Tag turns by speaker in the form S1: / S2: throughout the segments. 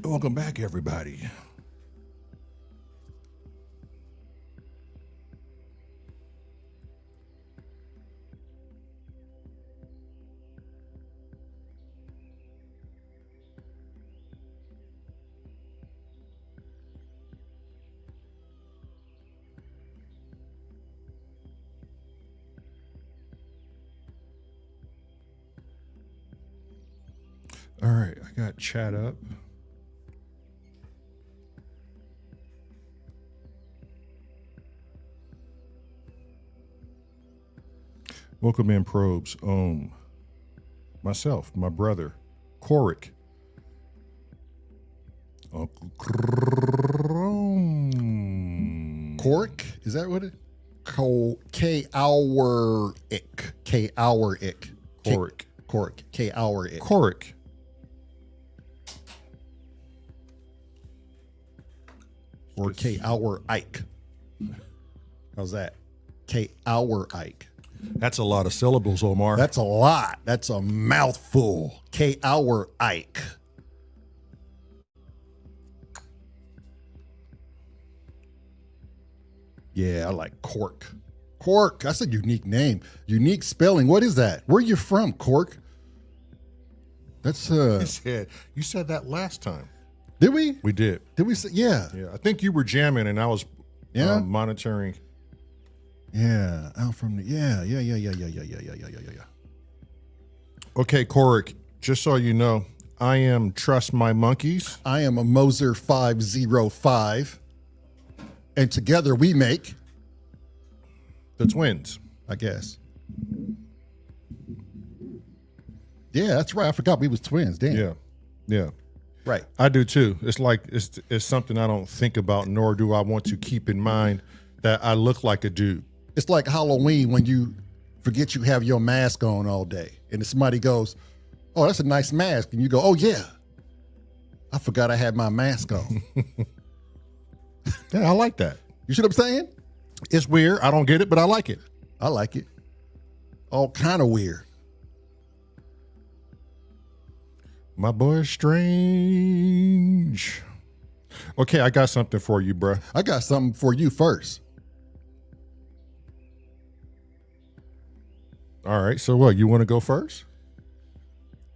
S1: Welcome back, everybody. All right, I got chat up. Welcome in, probes. Myself, my brother, Korik. Uncle Chrome.
S2: Korik? Is that what it? K-hour-ick. K-hour-ick.
S1: Korik.
S2: Korik. K-hour-ick.
S1: Korik.
S2: Or K-hour-ike. How's that? K-hour-ike.
S1: That's a lot of syllables, Omar.
S2: That's a lot. That's a mouthful. K-hour-ike. Yeah, I like Cork. Cork, that's a unique name. Unique spelling. What is that? Where are you from, Cork? That's
S1: You said that last time.
S2: Did we?
S1: We did.
S2: Did we say yeah?
S1: Yeah. I think you were jamming and I was monitoring.
S2: Yeah. I'm from the yeah.
S1: Okay, Korik, just so you know, I am Trust My Monkeys.
S2: I am a Moser 505. And together we make
S1: the twins,
S2: I guess. Yeah, that's right. I forgot we was twins. Damn.
S1: Yeah. Yeah.
S2: Right.
S1: I do too. It's like it's something I don't think about, nor do I want to keep in mind that I look like a dude.
S2: It's like Halloween when you forget you have your mask on all day, and somebody goes, "Oh, that's a nice mask," and you go, "Oh yeah, I forgot I had my mask on."
S1: Yeah, I like that.
S2: You see what I'm saying?
S1: It's weird. I don't get it, but I like it.
S2: I like it. All kind of weird.
S1: My boy is strange. Okay, I got something for you, bruh.
S2: I got something for you first.
S1: All right, so what? You want to go first?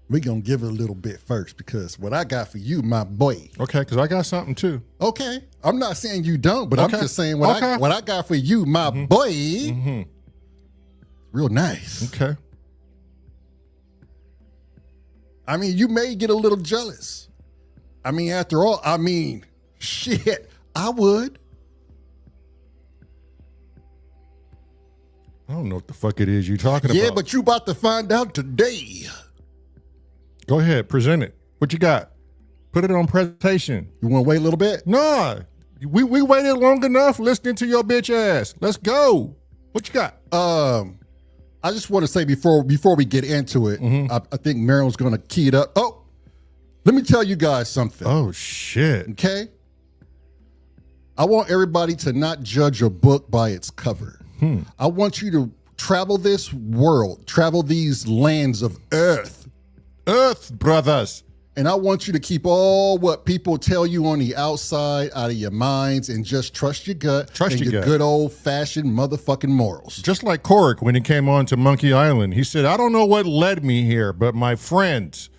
S2: We're going to give it a little bit first because what I got for you, my boy.
S1: Okay, because I got something too.
S2: Okay. I'm not saying you don't, but
S1: Okay.
S2: I'm just saying what I got for you, my boy. Real nice.
S1: Okay.
S2: I mean, you may get a little jealous. I mean, after all, shit, I would.
S1: I don't know what the fuck it is you're talking about.
S2: Yeah, but you about to find out today.
S1: Go ahead, present it. What you got? Put it on presentation.
S2: You want to wait a little bit?
S1: Nah, we waited long enough listening to your bitch ass. Let's go. What you got?
S2: I just want to say before we get into it, I think Meryl's going to key it up. Oh, let me tell you guys something.
S1: Oh, shit.
S2: Okay? I want everybody to not judge a book by its cover. I want you to travel this world, travel these lands of Earth,
S1: brothers.
S2: and I want you to keep all what people tell you on the outside out of your minds and just trust your gut and your good old-fashioned motherfucking morals.
S1: Just like Korik when he came on to Monkey Island. He said, I don't know what led me here, but my friends,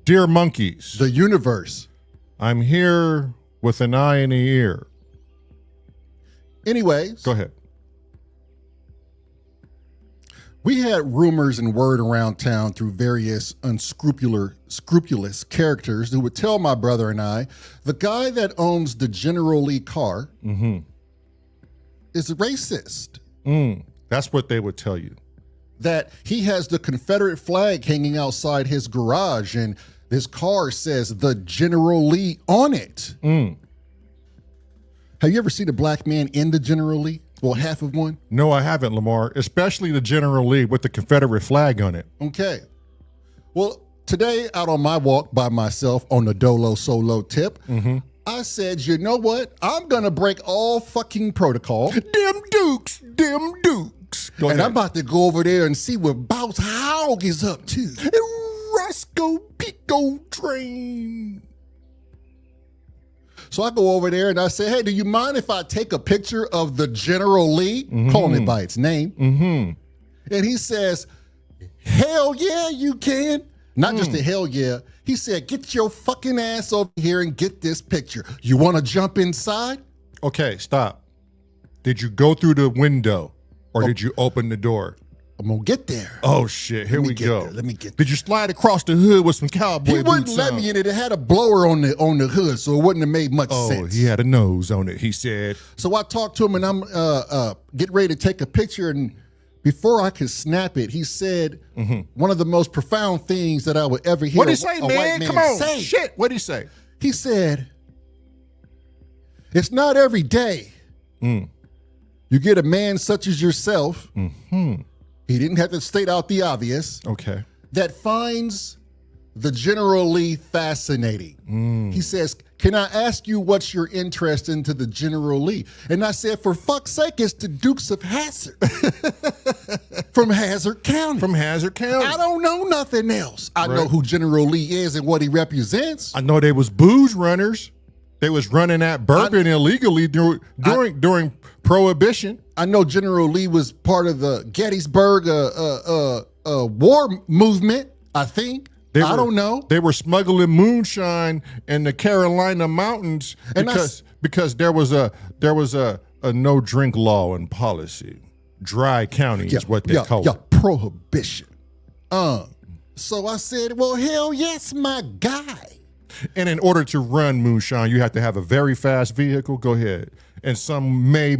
S1: dear monkeys,
S2: The universe.
S1: I'm here with an eye and an ear.
S2: Anyways.
S1: Go ahead.
S2: We had rumors and word around town through various scrupulous characters who would tell my brother and I, the guy that owns the General Lee car is a racist.
S1: That's what they would tell you.
S2: That he has the Confederate flag hanging outside his garage and his car says the General Lee on it. Have you ever seen a black man in the General Lee? Well, half of one?
S1: No, I haven't, Lamar, especially the General Lee with the Confederate flag on it.
S2: Okay. Well, today out on my walk by myself on the Dolo Solo tip, I said, you know what? I'm going to break all fucking protocol.
S1: Them Dukes. Go
S2: And
S1: ahead.
S2: I'm about to go over there and see what Bounce Hogg is up to.
S1: Roscoe Pico train.
S2: So I go over there and I say, hey, do you mind if I take a picture of the General Lee? Calling it by its name. And he says, hell yeah, you can. Not just a hell yeah. He said, get your fucking ass over here and get this picture. You want to jump inside?
S1: Okay, stop. Did you go through the window or did you open the door?
S2: I'm going to get there.
S1: Oh, shit. Here we go.
S2: Let me get there.
S1: Did you slide across the hood with some cowboy
S2: He wouldn't
S1: boots
S2: let
S1: on?
S2: me in it. It had a blower on the hood, so it wouldn't have made much sense.
S1: Oh, he had a nose on it, he said.
S2: So I talked to him, and I'm getting ready to take a picture, and before I could snap it, he said one of the most profound things that I would ever hear
S1: What'd he say,
S2: a white
S1: man?
S2: man
S1: Come on.
S2: say.
S1: Shit. What'd he say?
S2: He said, it's not every day you get a man such as yourself. He didn't have to state out the obvious.
S1: Okay.
S2: That finds the General Lee fascinating. He says, can I ask you what's your interest into the General Lee? And I said, for fuck's sake, it's the Dukes of Hazzard from Hazard County.
S1: From Hazard County.
S2: I don't know nothing else. I know who General Lee is and what he represents.
S1: I know they was booze runners. They was running that bourbon illegally during Prohibition.
S2: I know General Lee was part of the Gettysburg war movement, I think. I don't know.
S1: They were smuggling moonshine in the Carolina mountains because there was a no drink law and policy. Dry county is what they call it.
S2: Prohibition. So I said, well, hell yes, my guy.
S1: And in order to run moonshine, you have to have a very fast vehicle. Go ahead. And some might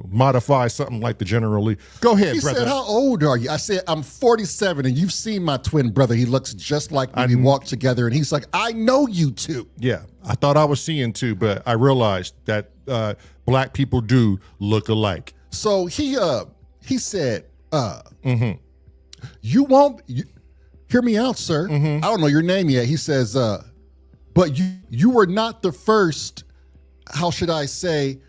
S1: modify something like the General Lee. Go ahead, brother.
S2: He said, how old are you? I said, I'm 47, and you've seen my twin brother. He looks just like me. We walk together, and he's like, I know you two.
S1: Yeah, I thought I was seeing two, but I realized that black people do look alike.
S2: So he said, you won't, hear me out, sir. I don't know your name yet. He says, but you were not the first, how should I say,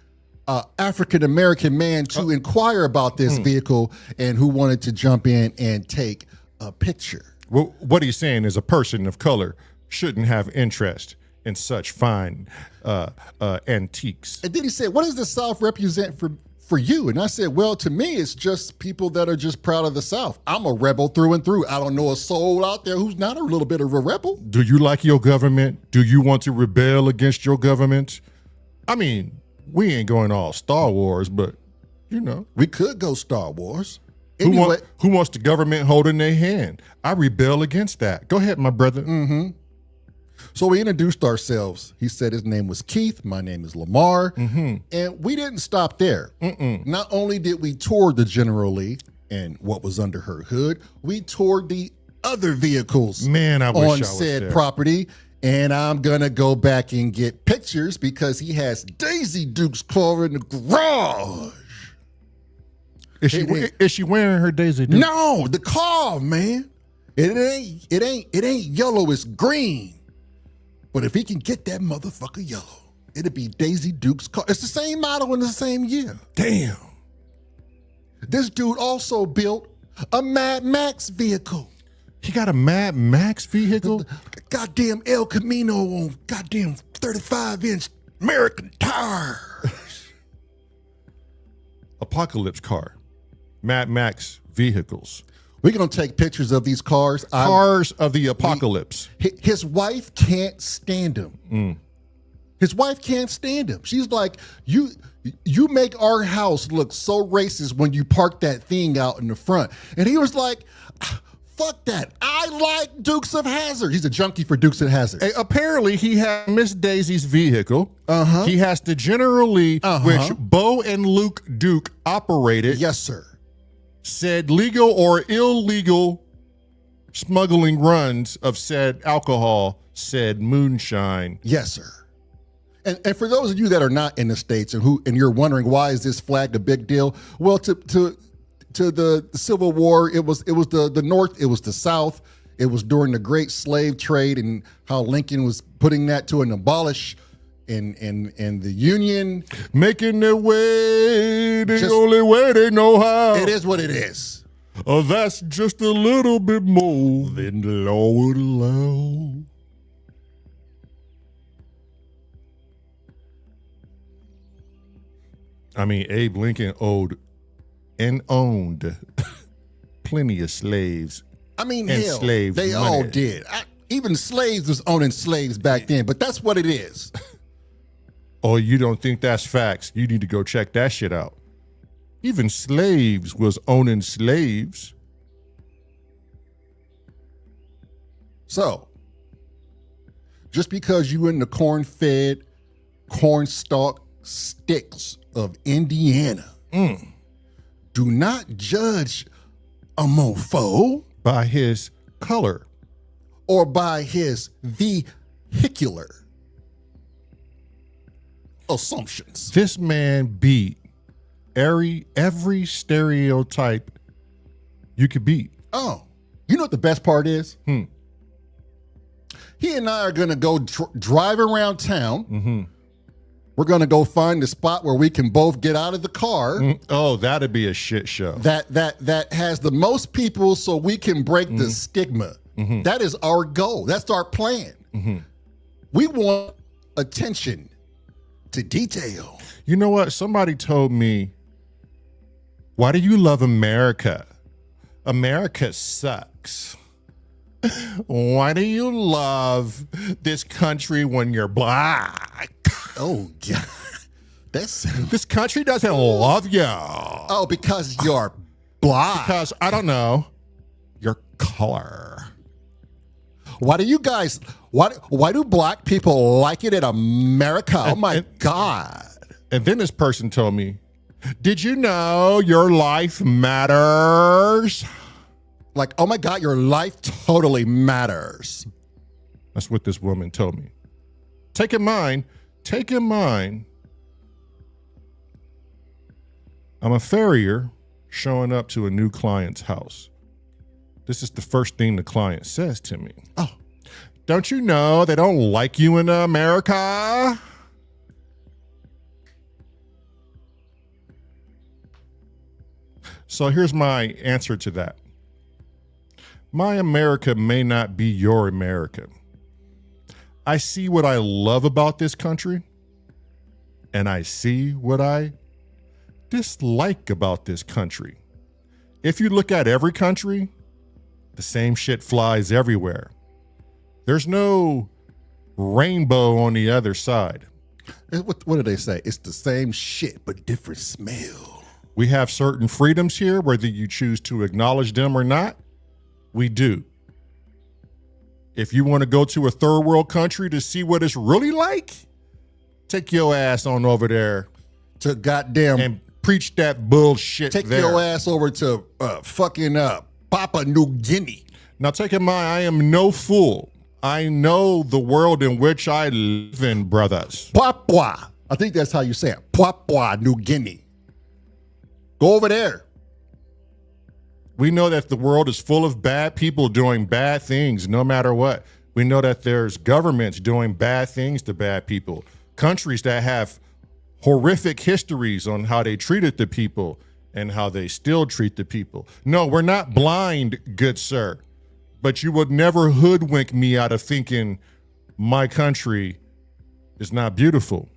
S2: African-American man to inquire about this vehicle and who wanted to jump in and take a picture.
S1: Well, what he's saying is a person of color shouldn't have interest in such fine antiques.
S2: And then he said, what does the South represent for you? And I said, well, to me, it's just people that are just proud of the South. I'm a rebel through and through. I don't know a soul out there who's not a little bit of a rebel.
S1: Do you like your government? Do you want to rebel against your government? I mean, we ain't going all Star Wars, but,
S2: we could go Star Wars.
S1: Anyway, who wants the government holding their hand? I rebel against that. Go ahead, my brother.
S2: So we introduced ourselves. He said his name was Keith. My name is Lamar. And we didn't stop there. Not only did we tour the General Lee and what was under her hood, we toured the other vehicles on said property. And I'm going to go back and get pictures because he has Daisy Duke's car in the garage.
S1: Is she wearing her Daisy Duke?
S2: No, the car, man. It ain't yellow, it's green. But if he can get that motherfucker yellow, it'll be Daisy Duke's car. It's the same model in the same year.
S1: Damn.
S2: This dude also built a Mad Max vehicle.
S1: He got a Mad Max vehicle?
S2: Goddamn El Camino on goddamn 35-inch American tires.
S1: Apocalypse car. Mad Max vehicles.
S2: We're going to take pictures of these cars.
S1: Cars of the apocalypse.
S2: His wife can't stand him. His wife can't stand him. She's like, you make our house look so racist when you park that thing out in the front. And he was like, fuck that. I like Dukes of Hazzard. He's a junkie for Dukes of Hazzard.
S1: Apparently, he had Miss Daisy's vehicle. He has the General Lee, which Bo and Luke Duke operated.
S2: Yes, sir.
S1: Said legal or illegal smuggling runs of said alcohol, said moonshine.
S2: Yes, sir. And for those of you that are not in the States and you're wondering why is this flag a big deal? Well, to the Civil War, it was the North, it was the South. It was during the Great Slave Trade and how Lincoln was putting that to an abolish and the Union.
S1: Making their way the only way they know how.
S2: It is what it is.
S1: That's just a little bit more than the law would allow. I mean, Abe Lincoln owed and owned plenty of slaves.
S2: I mean,
S1: and
S2: hell,
S1: slaves
S2: they
S1: money.
S2: all did. Even slaves was owning slaves back then, but that's what it is.
S1: Oh, you don't think that's facts? You need to go check that shit out. Even slaves was owning slaves.
S2: So, just because you in the corn-fed, cornstalk sticks of Indiana, do not judge a mofo
S1: By his color.
S2: or by his vehicular assumptions.
S1: This man beat every stereotype you could beat.
S2: Oh, you know what the best part is? He and I are going to go drive around town. We're going to go find the spot where we can both get out of the car.
S1: Oh, that'd be a shit show.
S2: That has the most people so we can break the stigma. That is our goal. That's our plan. We want attention to detail.
S1: You know what? Somebody told me, why do you love America? America sucks. Why do you love this country when you're black?
S2: Oh, God.
S1: This country doesn't love you.
S2: Oh, because you're black.
S1: Because, I don't know, your color.
S2: Why do you guys, why do black people like it in America? Oh, my God.
S1: And then this person told me, did you know your life matters?
S2: Like, oh, my God, your life totally matters.
S1: That's what this woman told me. Take in mind, I'm a farrier showing up to a new client's house. This is the first thing the client says to me. Oh, don't you know they don't like you in America? So here's my answer to that. My America may not be your America. I see what I love about this country, and I see what I dislike about this country. If you look at every country, the same shit flies everywhere. There's no rainbow on the other side.
S2: What do they say? It's the same shit, but different smell.
S1: We have certain freedoms here, whether you choose to acknowledge them or not. We do. If you want to go to a third world country to see what it's really like, take your ass on over there
S2: to goddamn
S1: and preach that bullshit.
S2: Take
S1: there.
S2: your ass over to fucking Papua New Guinea.
S1: Now, take in mind, I am no fool. I know the world in which I live in, brothers.
S2: Papua. I think that's how you say it. Papua New Guinea. Go over there.
S1: We know that the world is full of bad people doing bad things no matter what. We know that there's governments doing bad things to bad people. Countries that have horrific histories on how they treated the people and how they still treat the people. No, we're not blind, good sir. But you would never hoodwink me out of thinking my country is not beautiful.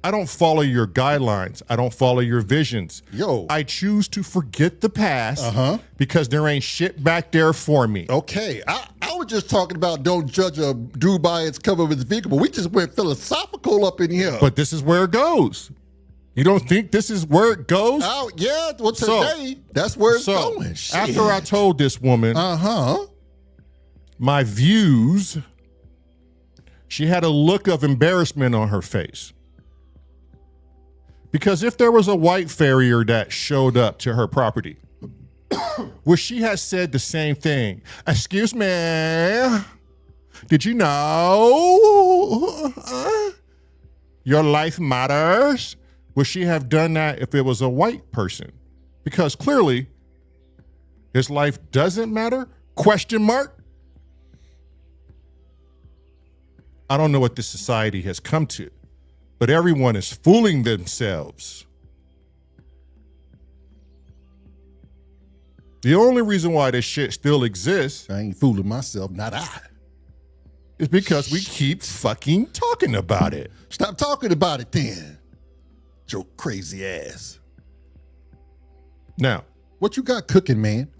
S1: I don't follow your guidelines. I don't follow your visions. I choose to forget the past because there ain't shit back there for me.
S2: Okay, I was just talking about don't judge a dude by its cover of his vehicle, but we just went philosophical up in here.
S1: But this is where it goes. You don't think this is where it goes?
S2: Oh, yeah, well, today, that's where it's going. Shit.
S1: After I told this woman my views, she had a look of embarrassment on her face. Because if there was a white farrier that showed up to her property, well, she has said the same thing. Excuse me, did you know your life matters? Would she have done that if it was a white person? Because clearly, his life doesn't matter? Question mark? I don't know what this society has come to. But everyone is fooling themselves. The only reason why this shit still exists,
S2: I ain't fooling myself, not I,
S1: is because we keep fucking talking about it.
S2: Stop talking about it then. your crazy ass.
S1: Now,
S2: what you got cooking, man?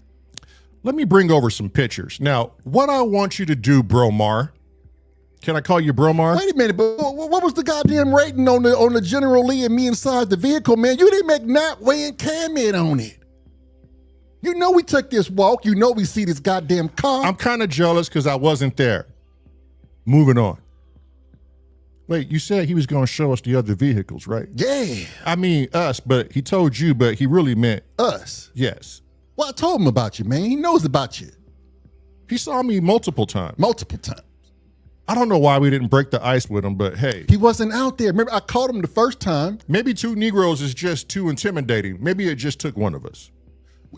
S1: let me bring over some pictures. Now, what I want you to do, Bromar, can I call you Bromar?
S2: Wait a minute, but what was the goddamn rating on the General Lee and me inside the vehicle, man? You didn't make not weighing comment on it. You know we took this walk. You know we see this goddamn car.
S1: I'm kind of jealous because I wasn't there. Moving on. Wait, you said he was going to show us the other vehicles, right?
S2: Yeah.
S1: I mean us, but he told you, but he really meant
S2: us.
S1: Yes.
S2: Well, I told him about you, man. He knows about you.
S1: He saw me multiple times.
S2: Multiple times.
S1: I don't know why we didn't break the ice with him, but hey.
S2: He wasn't out there. Remember, I caught him the first time.
S1: Maybe two Negroes is just too intimidating. Maybe it just took one of us.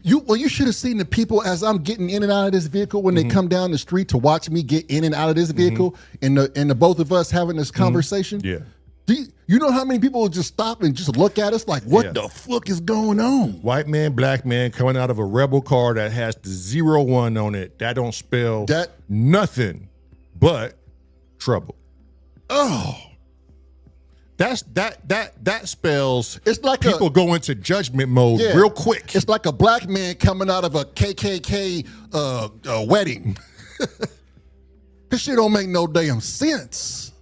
S2: You should have seen the people as I'm getting in and out of this vehicle when they come down the street to watch me get in and out of this vehicle and the both of us having this conversation.
S1: Yeah.
S2: You know how many people will just stop and just look at us like, what the fuck is going on?
S1: White man, black man coming out of a rebel car that has the 01 on it. That don't spell nothing but trouble.
S2: Oh.
S1: That spells
S2: it's like
S1: people go into judgment mode real quick.
S2: It's like a black man coming out of a KKK wedding. This shit don't make no damn sense.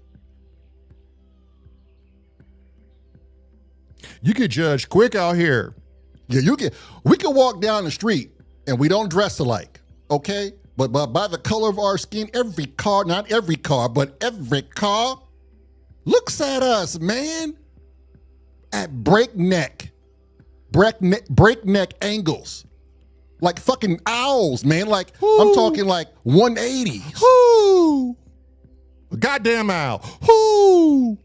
S1: You get judged quick out here.
S2: Yeah, we can walk down the street and we don't dress alike, okay? But by the color of our skin, every car, not every car, but every car looks at us, man, at breakneck angles. Like fucking owls, man. Like, ooh. I'm talking like 180s.
S1: Ooh. A goddamn owl. Ooh.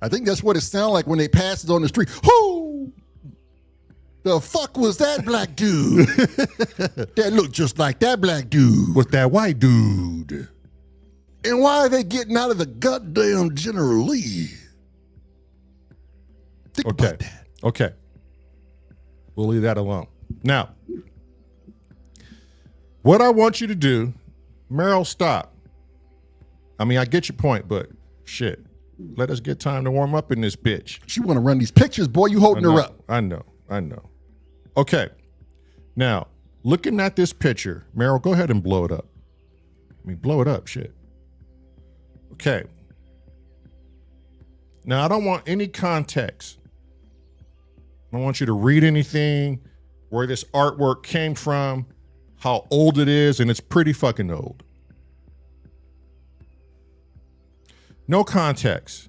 S2: I think that's what it sounds like when they pass it on the street. Ooh. The fuck was that black dude? That looked just like that black dude.
S1: Was that white dude?
S2: And why are they getting out of the goddamn General Lee? Think about that.
S1: Okay. We'll leave that alone. Now, what I want you to do, Meryl, stop. I mean, I get your point, but shit. Let us get time to warm up in this bitch.
S2: She want to run these pictures, boy. You holding her up.
S1: I know. Okay. Now, looking at this picture, Meryl, go ahead and blow it up. I mean, blow it up, shit. Okay. Now, I don't want any context. I don't want you to read anything, where this artwork came from, how old it is, and it's pretty fucking old. No context.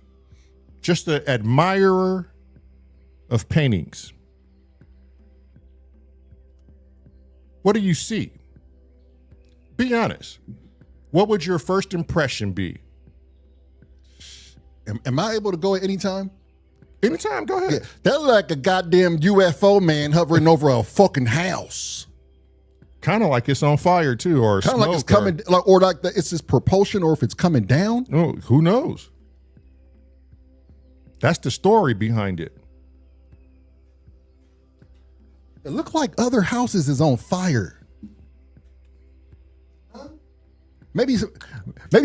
S1: Just an admirer of paintings. What do you see? Be honest. What would your first impression be?
S2: Am I able to go at any time?
S1: Anytime, go ahead.
S2: Yeah, that's like a goddamn UFO man hovering over a fucking house.
S1: Kind of like it's on fire too, or
S2: kind of like it's coming, or like it's this propulsion, or if it's coming down.
S1: Oh, who knows? That's the story behind it.
S2: It looked like other houses is on fire. Maybe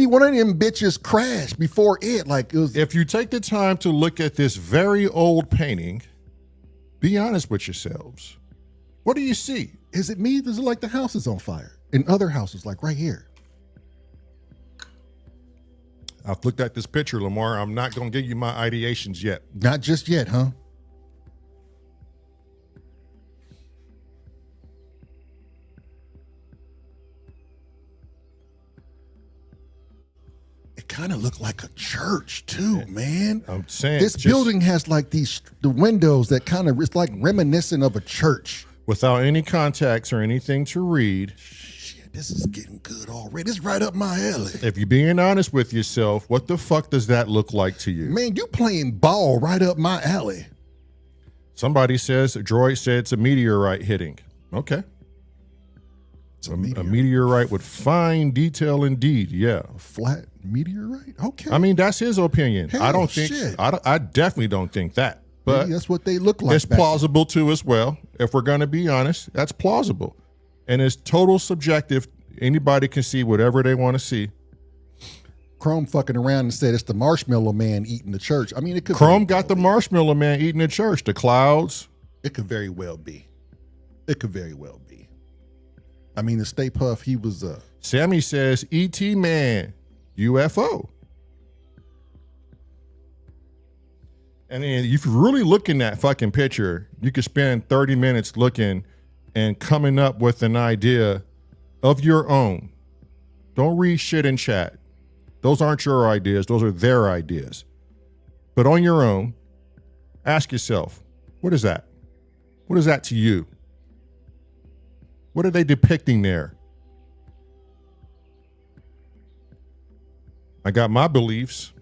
S2: one of them bitches crashed before it. Like it was.
S1: If you take the time to look at this very old painting, be honest with yourselves. What do you see?
S2: Is it me? Does it like the house is on fire? In other houses, like right here.
S1: I've looked at this picture, Lamar. I'm not going to give you my ideations yet.
S2: Not just yet, huh? It kind of looked like a church too, man.
S1: I'm saying
S2: this building has like the windows that kind of, it's like reminiscent of a church.
S1: Without any context or anything to read.
S2: Shit, this is getting good already. It's right up my alley.
S1: If you're being honest with yourself, what the fuck does that look like to you?
S2: Man, you playing ball right up my alley.
S1: Somebody says, a droid said it's a meteorite hitting. Okay.
S2: It's a meteorite.
S1: A meteorite with fine detail indeed, yeah.
S2: A flat meteorite? Okay.
S1: I mean, that's his opinion.
S2: Hell,
S1: I don't think, I definitely don't think that. But
S2: maybe that's what they look like.
S1: It's plausible too as well. If we're going to be honest, that's plausible. And it's total subjective. Anybody can see whatever they want to see.
S2: Chrome fucking around and said it's the Marshmallow Man eating the church. I mean, it could.
S1: Chrome got the Marshmallow Man eating the church. The clouds.
S2: It could very well be. It could very well be. I mean, the Stay Puft, he was
S1: Sammy says, E.T. Man, UFO. And then if you really look in that fucking picture, you could spend 30 minutes looking and coming up with an idea of your own. Don't read shit in chat. Those aren't your ideas. Those are their ideas. But on your own, ask yourself, what is that? What is that to you? What are they depicting there? I got my beliefs,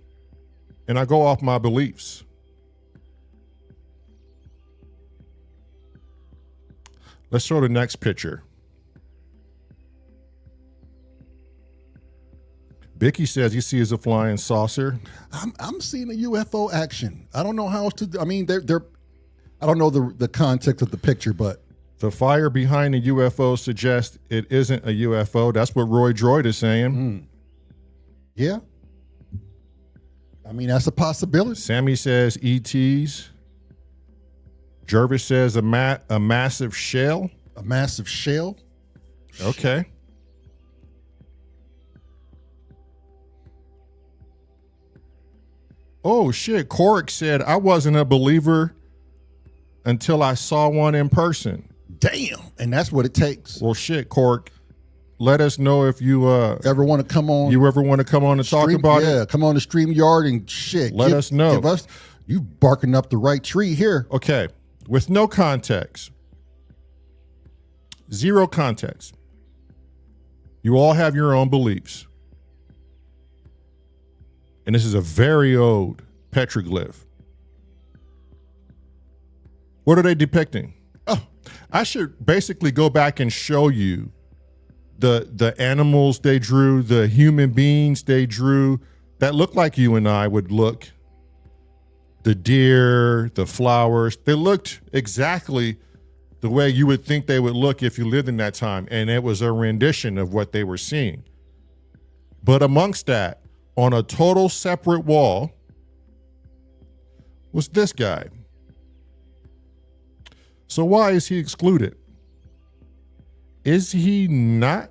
S1: and I go off my beliefs. Let's show the next picture. Bicky says he sees a flying saucer.
S2: I'm seeing a UFO action. I don't know how else to. I mean, they're. I don't know the context of the picture, but
S1: the fire behind the UFO suggests it isn't a UFO. That's what Roy Droid is saying.
S2: Yeah. I mean, that's a possibility.
S1: Sammy says ETs. Jervis says a massive shell.
S2: A massive shell?
S1: Okay. Oh, shit. Cork said, I wasn't a believer until I saw one in person.
S2: Damn. And that's what it takes.
S1: Well, shit, Cork. Let us know if you
S2: ever want to come on.
S1: You ever want to come on and talk about it?
S2: Yeah, come on the Streamyard and shit.
S1: Let us know.
S2: Give us, you barking up the right tree here.
S1: Okay. With no context. Zero context. You all have your own beliefs. And this is a very old petroglyph. What are they depicting? Oh, I should basically go back and show you the animals they drew, the human beings they drew that look like you and I would look. The deer, the flowers, they looked exactly the way you would think they would look if you lived in that time. And it was a rendition of what they were seeing. But amongst that, on a total separate wall, was this guy. So why is he excluded? Is he not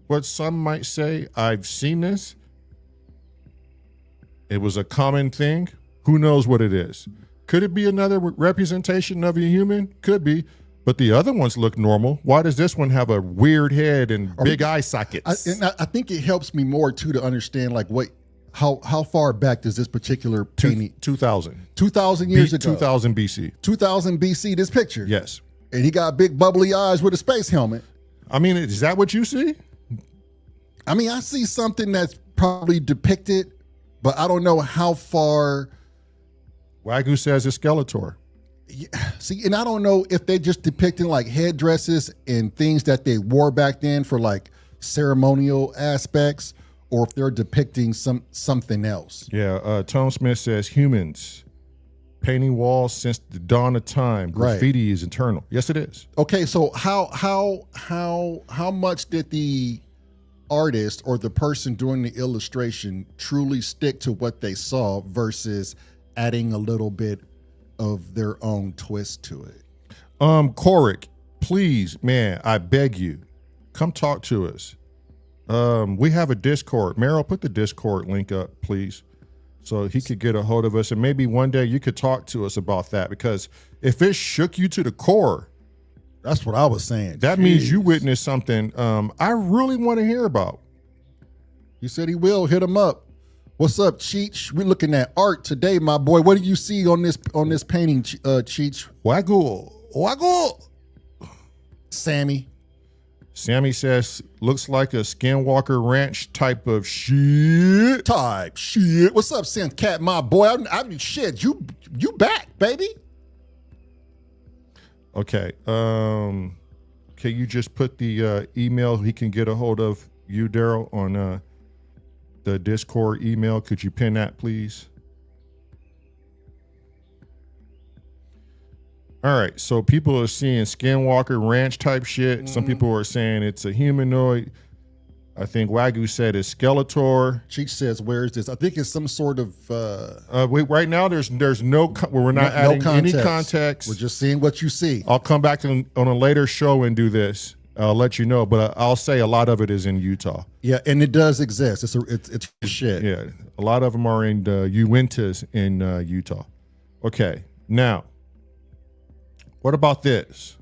S1: what some might say, I've seen this? It was a common thing. Who knows what it is? Could it be another representation of a human? Could be. But the other ones look normal. Why does this one have a weird head and big eye sockets?
S2: I think it helps me more too to understand like how far back does this particular painting?
S1: 2000.
S2: 2,000 years ago.
S1: 2000 BC.
S2: 2000 BC, this picture.
S1: Yes.
S2: And he got big bubbly eyes with a space helmet.
S1: I mean, is that what you see?
S2: I mean, I see something that's probably depicted, but I don't know how far.
S1: Wagyu says it's Skeletor.
S2: Yeah, see, and I don't know if they're just depicting like headdresses and things that they wore back then for like ceremonial aspects, or if they're depicting something else.
S1: Yeah, Tone Smith says humans painting walls since the dawn of time. Graffiti is eternal. Yes, it is.
S2: Okay, so how much did the artist or the person doing the illustration truly stick to what they saw versus adding a little bit of their own twist to it?
S1: Korik, please, man, I beg you, come talk to us. We have a Discord. Meryl, put the Discord link up, please, so he could get a hold of us. And maybe one day you could talk to us about that, because if it shook you to the core,
S2: that's what I was saying.
S1: That means you witnessed something I really want to hear about.
S2: He said he will. Hit him up. What's up, Cheech? We're looking at art today, my boy. What do you see on this painting, Cheech?
S1: Waggle.
S2: Sammy
S1: says, looks like a Skinwalker Ranch type of shit.
S2: What's up, Sam Cat, my boy? I'm shit. You back, baby?
S1: Okay. Can you just put the email he can get a hold of you, Daryl, on the Discord email? Could you pin that, please? All right. So people are seeing Skinwalker Ranch type shit. Some people are saying it's a humanoid. I think Wagyu said is Skeletor.
S2: Cheech says, "Where is this?" I think it's some sort of.
S1: Right now, there's no. We're not adding any context.
S2: We're just seeing what you see.
S1: I'll come back on a later show and do this. I'll let you know, but I'll say a lot of it is in Utah.
S2: Yeah, and it does exist. It's shit.
S1: Yeah, a lot of them are in Uintas in Utah. Okay, now, what about this?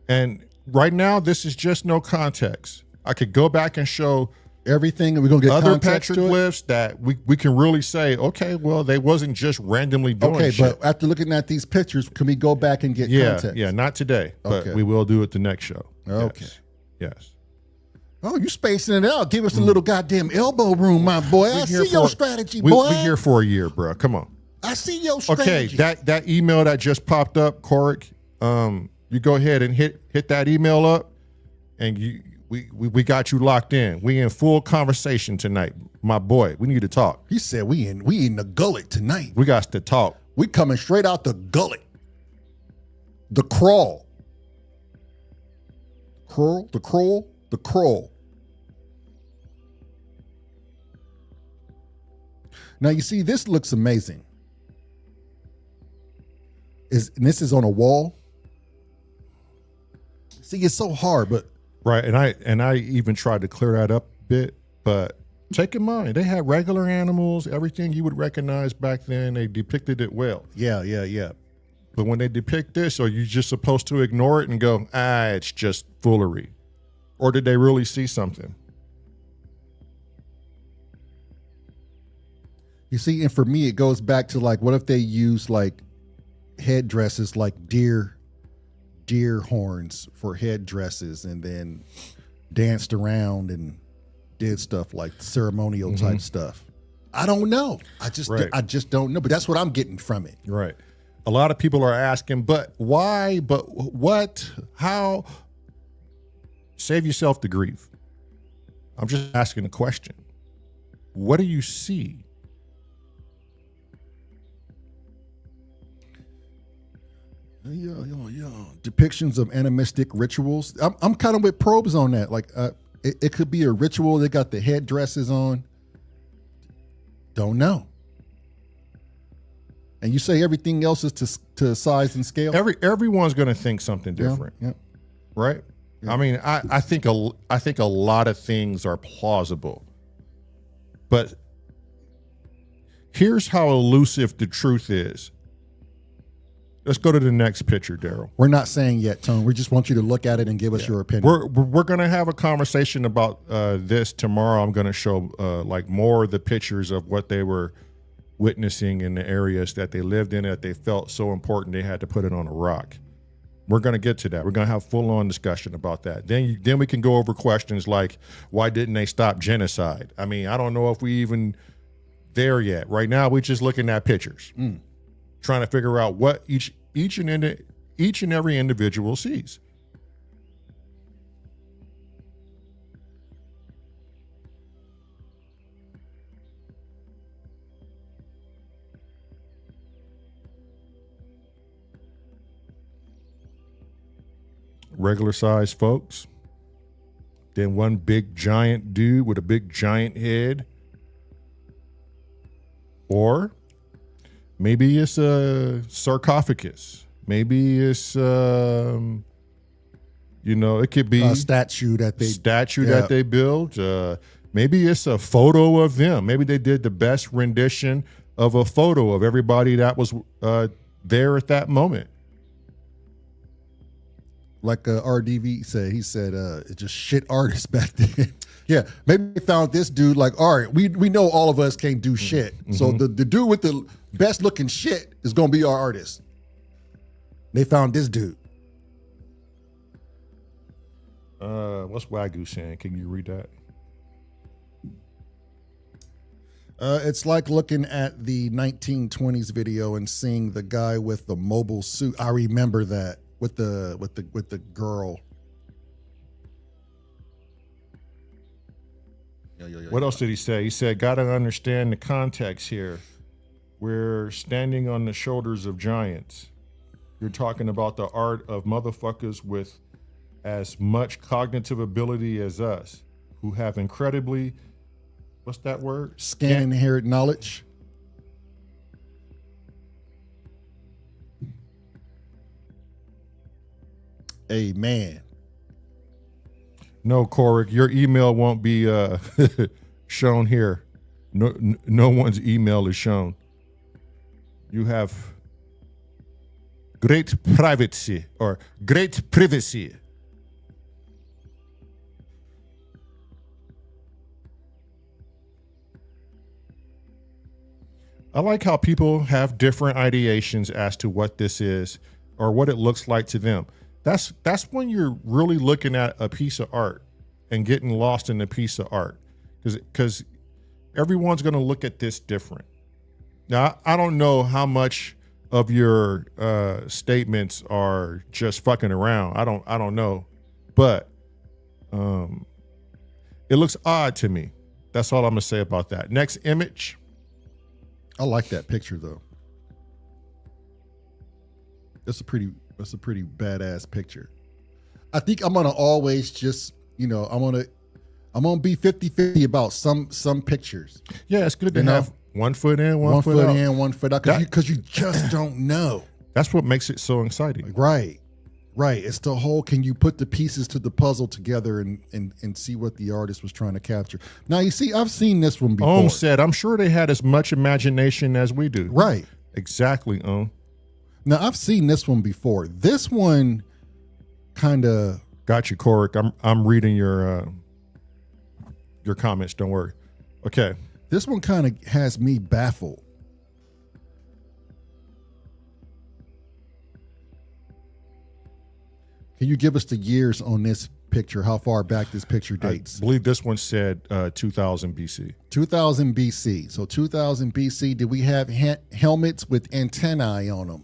S1: And right now, this is just no context. I could go back and show
S2: everything, and we're gonna get
S1: other petroglyphs that we can really say, okay, well, they wasn't just randomly doing shit.
S2: But after looking at these pictures, can we go back and get context?
S1: Yeah, not today, but we will do it the next show.
S2: Okay.
S1: Yes.
S2: Oh, you spacing it out. Give us a little goddamn elbow room, my boy. I see your strategy, boy.
S1: We're here for a year, bro. Come on.
S2: I see your strategy.
S1: Okay, that email that just popped up, Corrick, you go ahead and hit that email up, and we got you locked in. We in full conversation tonight, my boy. We need to talk.
S2: He said we in the gullet tonight.
S1: We got to talk.
S2: We coming straight out the gullet. The crawl. The crawl. Now you see, this looks amazing. This is on a wall. See, it's so hard, but
S1: right, and I even tried to clear that up a bit, but take in mind they had regular animals, everything you would recognize back then. They depicted it well.
S2: Yeah.
S1: But when they depict this, are you just supposed to ignore it and go, it's just foolery? Or did they really see something?
S2: You see, and for me, it goes back to like, what if they use like headdresses like deer horns for headdresses, and then danced around and did stuff like ceremonial type stuff. I don't know. I just don't know. But that's what I'm getting from it.
S1: Right. A lot of people are asking, but why? But what? How? Save yourself the grief. I'm just asking a question. What do you see?
S2: Yeah. Depictions of animistic rituals. I'm kind of with probes on that. Like, it could be a ritual. They got the headdresses on. Don't know. And you say everything else is to size and scale.
S1: Everyone's going to think something different.
S2: Yeah.
S1: Right. Yeah. I mean, I think a lot of things are plausible, but here's how elusive the truth is. Let's go to the next picture, Daryl.
S2: We're not saying yet, Tone. We just want you to look at it and give us your opinion.
S1: We're going to have a conversation about this tomorrow. I'm going to show like more of the pictures of what they were witnessing in the areas that they lived in, that they felt so important they had to put it on a rock. We're going to get to that. We're going to have full-on discussion about that. Then we can go over questions like, why didn't they stop genocide? I mean, I don't know if we even there yet. Right now, we're just looking at pictures, trying to figure out what each and every individual sees. Regular size folks. Then one big giant dude with a big giant head. Or maybe it's a sarcophagus. Maybe it's, it could be
S2: a statue that
S1: they built. Maybe it's a photo of them. Maybe they did the best rendition of a photo of everybody that was there at that moment.
S2: Like RDV said, he said it's just shit artists back then. Yeah, maybe they found this dude like, all right, we know all of us can't do shit. So the dude with the best looking shit is going to be our artist. They found this dude.
S1: What's Wagyu saying? Can you read that?
S2: It's like looking at the 1920s video and seeing the guy with the mobile suit. I remember that with the girl.
S1: What else did he say? He said, got to understand the context here. We're standing on the shoulders of giants. You're talking about the art of motherfuckers with as much cognitive ability as us, who have incredibly, what's that word?
S2: Scan inherent knowledge. Amen.
S1: No, Corrick, your email won't be shown here. No one's email is shown. You have great privacy or great privacy. I like how people have different ideations as to what this is or what it looks like to them. That's when you're really looking at a piece of art and getting lost in a piece of art, because everyone's going to look at this different. Now, I don't know how much of your statements are just fucking around. I don't know, but it looks odd to me. That's all I'm gonna say about that. Next image.
S2: I like that picture though. That's a pretty badass picture. I think I'm gonna always just, I'm gonna be 50-50 about some pictures.
S1: Yeah, it's good to have 1 foot in, one foot out.
S2: in, 1 foot out, because you just don't know.
S1: That's what makes it so exciting.
S2: Right. It's the whole, can you put the pieces to the puzzle together and see what the artist was trying to capture. Now, you see, I've seen this one before.
S1: Ohm said, I'm sure they had as much imagination as we do.
S2: Right.
S1: Exactly, Ohm.
S2: Now, I've seen this one before. This one kind of...
S1: Got you, Corrick. I'm reading your comments. Don't worry. Okay.
S2: This one kind of has me baffled. Can you give us the years on this picture? How far back this picture dates?
S1: I believe this one said 2000 BC.
S2: 2000 BC. So 2000 BC, did we have helmets with antennae on them?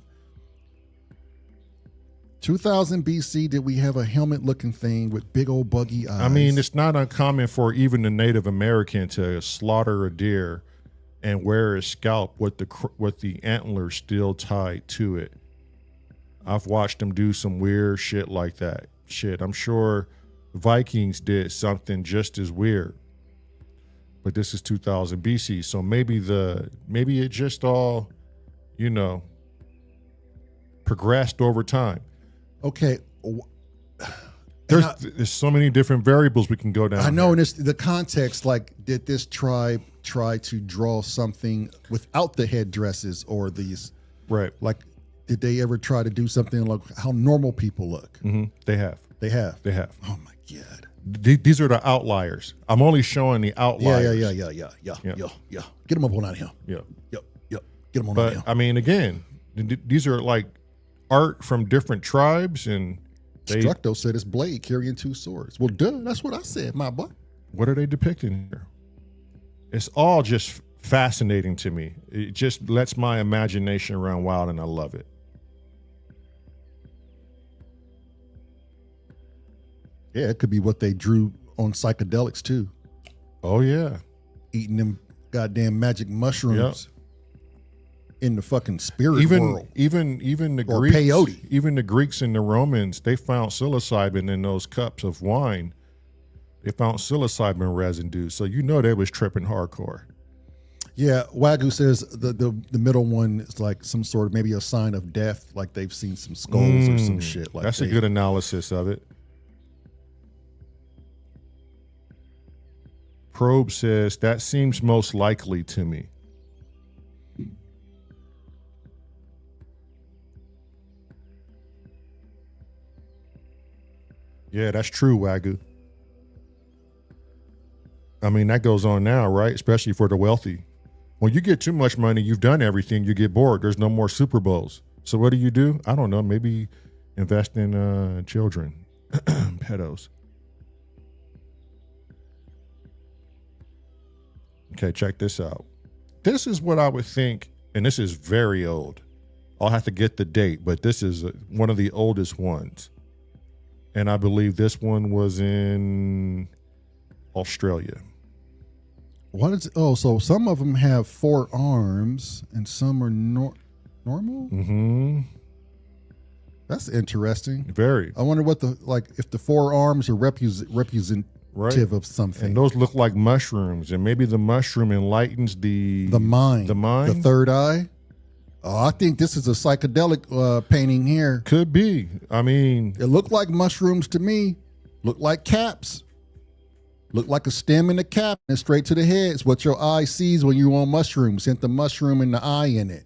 S2: 2000 BC, did we have a helmet-looking thing with big old buggy eyes?
S1: I mean, it's not uncommon for even a Native American to slaughter a deer and wear a scalp with the antlers still tied to it. I've watched them do some weird shit like that. Shit, I'm sure Vikings did something just as weird. But this is 2000 BC, so maybe it just all, progressed over time.
S2: Okay.
S1: There's so many different variables we can go down.
S2: I know, and it's the context, like, did this tribe try to draw something without the headdresses or these?
S1: Right.
S2: Like, did they ever try to do something like how normal people look?
S1: Mm-hmm. They have.
S2: Oh my God.
S1: These are the outliers. I'm only showing the outliers.
S2: Yeah. Get them up on out here.
S1: Yeah.
S2: Yep. Get them on out here.
S1: But I mean, again, these are like art from different tribes, and
S2: Structo said it's blade carrying 2 swords. Well, duh, that's what I said, my boy.
S1: What are they depicting here? It's all just fascinating to me. It just lets my imagination run wild, and I love it.
S2: Yeah, it could be what they drew on psychedelics too.
S1: Oh yeah,
S2: eating them goddamn magic mushrooms in the fucking spirit world.
S1: Even the
S2: or
S1: Greeks,
S2: peyote.
S1: Even the Greeks and the Romans, they found psilocybin in those cups of wine. They found psilocybin residue, so they was tripping hardcore.
S2: Yeah, Wagyu says the middle one is like some sort of maybe a sign of death, like they've seen some skulls or some shit. Like
S1: that's a good analysis of it. Probe says that seems most likely to me. Yeah, that's true, Wagyu. I mean, that goes on now, right? Especially for the wealthy. When you get too much money, you've done everything, you get bored. There's no more Super Bowls. So what do? I don't know. Maybe invest in children, pedos. Okay, check this out. This is what I would think, and this is very old. I'll have to get the date, but this is one of the oldest ones. And I believe this one was in Australia.
S2: So some of them have 4 arms and some are normal?
S1: Mm-hmm.
S2: That's interesting.
S1: Very.
S2: I wonder what if the four arms are representative of something.
S1: And those look like mushrooms, and maybe the mushroom enlightens the
S2: mind.
S1: The mind.
S2: The third eye. Oh, I think this is a psychedelic painting here.
S1: Could be. I mean,
S2: it looked like mushrooms to me. Looked like caps. Looked like a stem and a cap and straight to the head. It's what your eye sees when you're on mushrooms. Hint the mushroom and the eye in it.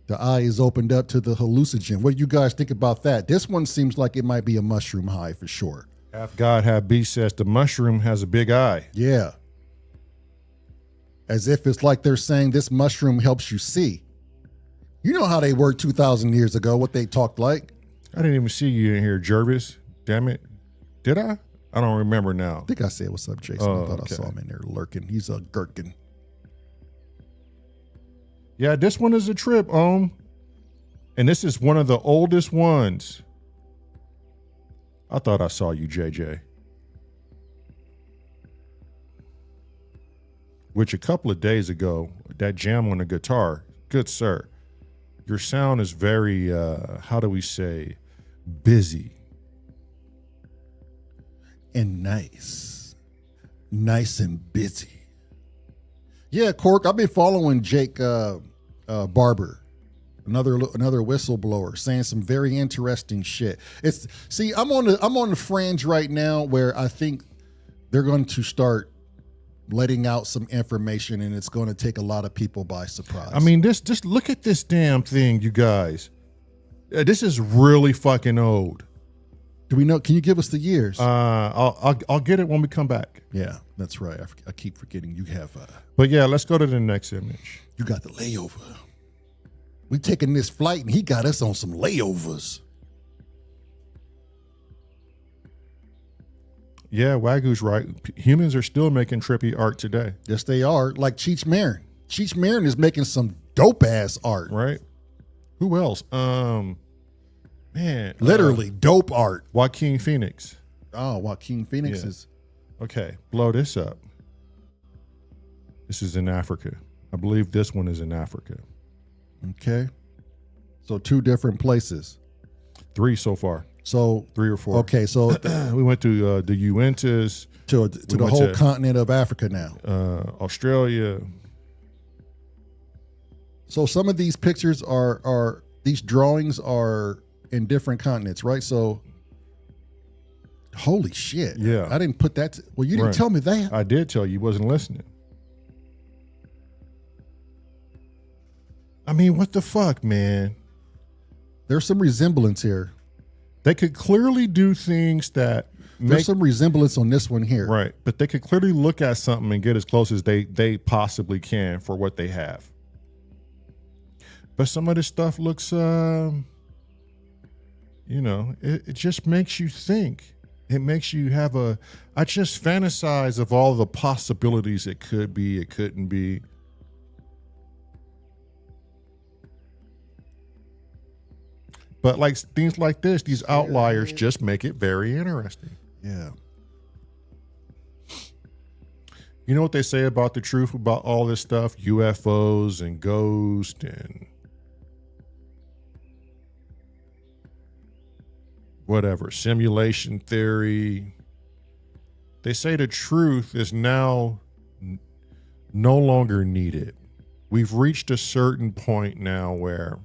S2: The eye is opened up to the hallucinogen. What do you guys think about that? This one seems like it might be a mushroom high for sure.
S1: Half God, half beast says the mushroom has a big eye.
S2: Yeah. As if it's like they're saying this mushroom helps you see. You know how they were 2,000 years ago, what they talked like.
S1: I didn't even see you in here, Jervis. Damn it. Did I? I don't remember now.
S2: I think I said, what's up, Jason? I thought I saw him in there lurking. He's a gherkin.
S1: Yeah, this one is a trip, and this is one of the oldest ones. I thought I saw you, JJ. Which a couple of days ago, that jam on the guitar, good sir. Your sound is very, how do we say, busy.
S2: And nice. Nice and busy. Yeah, Cork, I've been following Jake Barber, another whistleblower, saying some very interesting shit. I'm on the fringe right now where I think they're going to start letting out some information, and it's going to take a lot of people by surprise.
S1: I mean, just look at this damn thing, you guys. This is really fucking old.
S2: Do we know? Can you give us the years?
S1: I'll get it when we come back.
S2: Yeah, that's right. I keep forgetting you have.
S1: But yeah, let's go to the next image.
S2: You got the layover. We taking this flight, and he got us on some layovers.
S1: Yeah, Wagyu's right. Humans are still making trippy art today.
S2: Yes, they are. Like Cheech Marin. Cheech Marin is making some dope ass art.
S1: Right. Who else? Man,
S2: literally dope art.
S1: Joaquin Phoenix.
S2: Oh, Joaquin Phoenix is.
S1: Okay, blow this up. This is in Africa. I believe this one is in Africa.
S2: Okay. So 2 different places.
S1: 3 so far.
S2: So
S1: 3 or 4.
S2: Okay, so
S1: we went to the Uintas.
S2: To the whole continent of Africa now.
S1: Australia.
S2: So some of these pictures these drawings are in different continents, right? So, holy shit.
S1: Yeah.
S2: I didn't put that. Well, you didn't tell me that.
S1: I did tell you. You wasn't listening. I mean, what the fuck, man?
S2: There's some resemblance here.
S1: They could clearly do things that
S2: There's some resemblance on this one here.
S1: Right. But they could clearly look at something and get as close as they possibly can for what they have. But some of this stuff looks, it just makes you think. It makes you have I just fantasize of all the possibilities it could be, it couldn't be. But like things like this, these outliers just make it very interesting.
S2: Yeah.
S1: You know what they say about the truth about all this stuff? UFOs and ghosts and whatever, simulation theory. They say the truth is now no longer needed. We've reached a certain point now where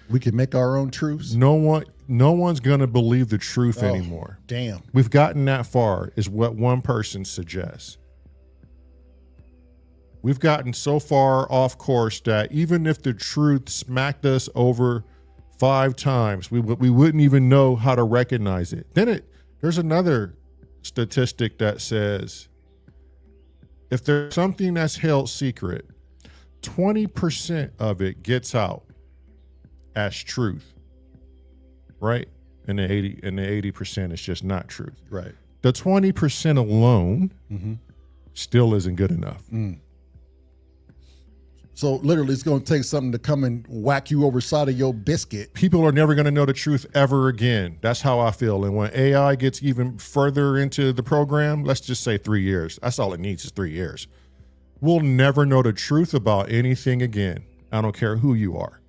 S2: we can make our own truths.
S1: No one's gonna believe the truth anymore.
S2: Damn.
S1: We've gotten that far, is what one person suggests. We've gotten so far off course that even if the truth smacked us over 5 times, we wouldn't even know how to recognize it. Then there's another statistic that says if there's something that's held secret, 20% of it gets out as truth, right? And the 80% is just not truth.
S2: Right.
S1: The 20% alone still isn't good enough.
S2: So literally it's going to take something to come and whack you over the side of your biscuit.
S1: People are never going to know the truth ever again. That's how I feel. And when AI gets even further into the program, let's just say 3 years. That's all it needs is 3 years. We'll never know the truth about anything again. I don't care who you are.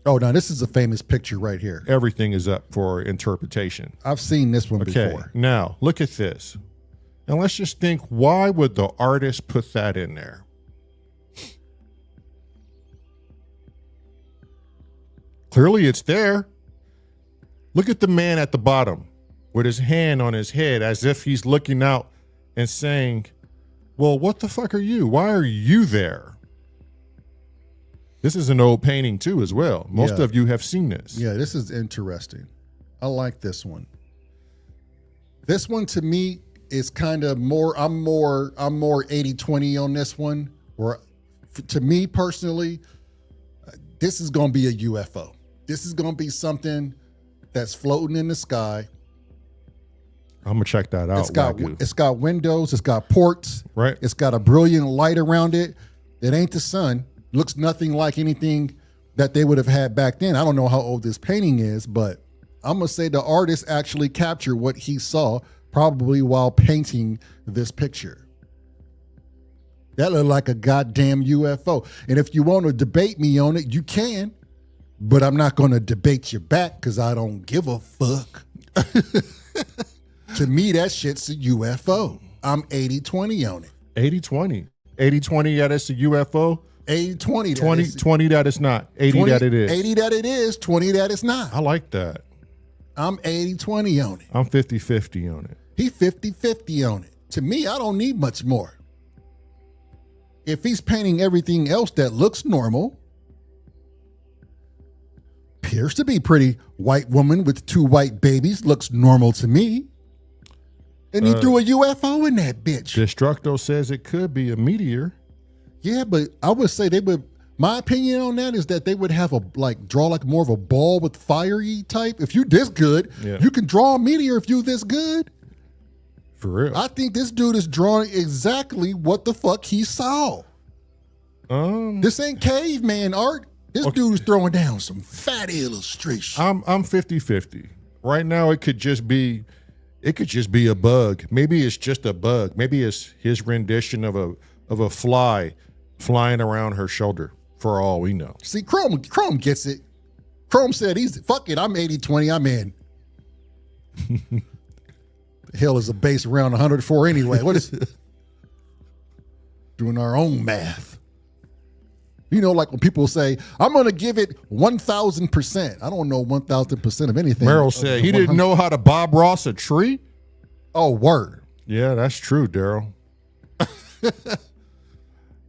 S2: Oh, no, this is a famous picture right here.
S1: Everything is up for interpretation.
S2: I've seen this one
S1: Okay,
S2: before.
S1: now look at this. And let's just think, why would the artist put that in there? Clearly it's there. Look at the man at the bottom with his hand on his head as if he's looking out and saying, well, what the fuck are you? Why are you there? This is an old painting too as well. Most of you have seen this.
S2: Yeah, this is interesting. I like this one. This one to me is kind of more, I'm more 80-20 on this one. Where to me personally, this is going to be a UFO. This is going to be something that's floating in the sky.
S1: I'm gonna check that out.
S2: It's got windows, it's got ports,
S1: right?
S2: It's got a brilliant light around it. It ain't the sun. Looks nothing like anything that they would have had back then. I don't know how old this painting is, but I'm gonna say the artist actually captured what he saw probably while painting this picture. That looked like a goddamn UFO. And if you want to debate me on it, you can, but I'm not gonna debate you back because I don't give a fuck. To me, that shit's a UFO. I'm 80-20 on it.
S1: 80-20. 80-20 that it's a UFO.
S2: 80-20.
S1: 20 that it's not. 80
S2: 20,
S1: that it is.
S2: 80 that it is, 20 that it's not.
S1: I like that.
S2: I'm 80-20 on it.
S1: I'm 50-50 on it.
S2: He 50-50 on it. To me, I don't need much more. If he's painting everything else that looks normal, appears to be pretty white woman with 2 white babies, looks normal to me. And he threw a UFO in that bitch.
S1: Destructo says it could be a meteor.
S2: Yeah, but I would say they would. My opinion on that is that they would have draw more of a ball with fiery type. If you this good, you can draw a meteor if you this good.
S1: For real.
S2: I think this dude is drawing exactly what the fuck he saw. This ain't caveman art. This dude is throwing down some fat illustration.
S1: I'm 50-50. Right now it could just be a bug. Maybe it's just a bug. Maybe it's his rendition of a fly flying around her shoulder, for all we know.
S2: See, Chrome gets it. Chrome said fuck it, I'm 80-20, I'm in. The hell is a base around 104 anyway? What is doing our own math? You know, like when people say, I'm going to give it 1,000%. I don't know 1,000% of anything.
S1: Merrill said he didn't know how to Bob Ross a tree.
S2: Oh, word.
S1: Yeah, that's true, Daryl.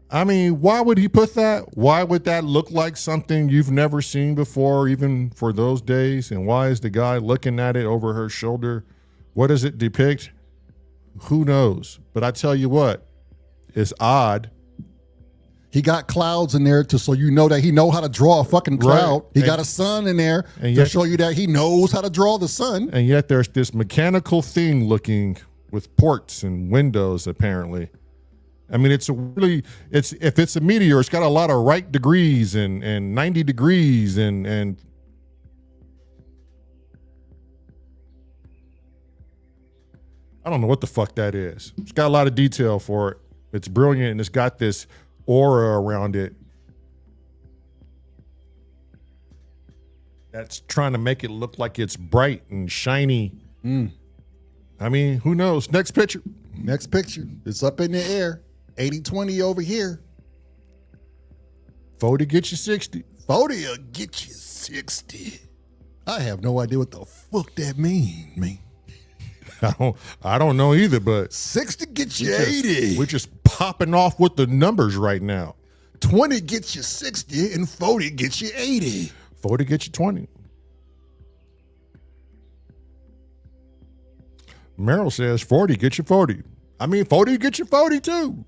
S1: I mean, why would he put that? Why would that look like something you've never seen before, even for those days? And why is the guy looking at it over her shoulder? What does it depict? Who knows? But I tell you what, it's odd.
S2: He got clouds in there so you know that he know how to draw a fucking cloud.
S1: Right.
S2: He got a sun in there to show you that he knows how to draw the sun.
S1: And yet there's this mechanical thing looking with ports and windows, apparently. I mean, if it's a meteor, it's got a lot of right degrees and 90 degrees and I don't know what the fuck that is. It's got a lot of detail for it. It's brilliant and it's got this aura around it that's trying to make it look like it's bright and shiny. I mean, who knows? Next picture.
S2: Next picture. It's up in the air. 80-20 over here.
S1: 40 get you 60.
S2: 40 will get you 60. I have no idea what the fuck that means, man.
S1: I don't know either, but
S2: 60 gets you 80.
S1: We're just popping off with the numbers right now.
S2: 20 gets you 60 and 40 gets you 80.
S1: 40 gets you 20. Merrill says 40 gets you 40. I mean, 40 gets you 40 too.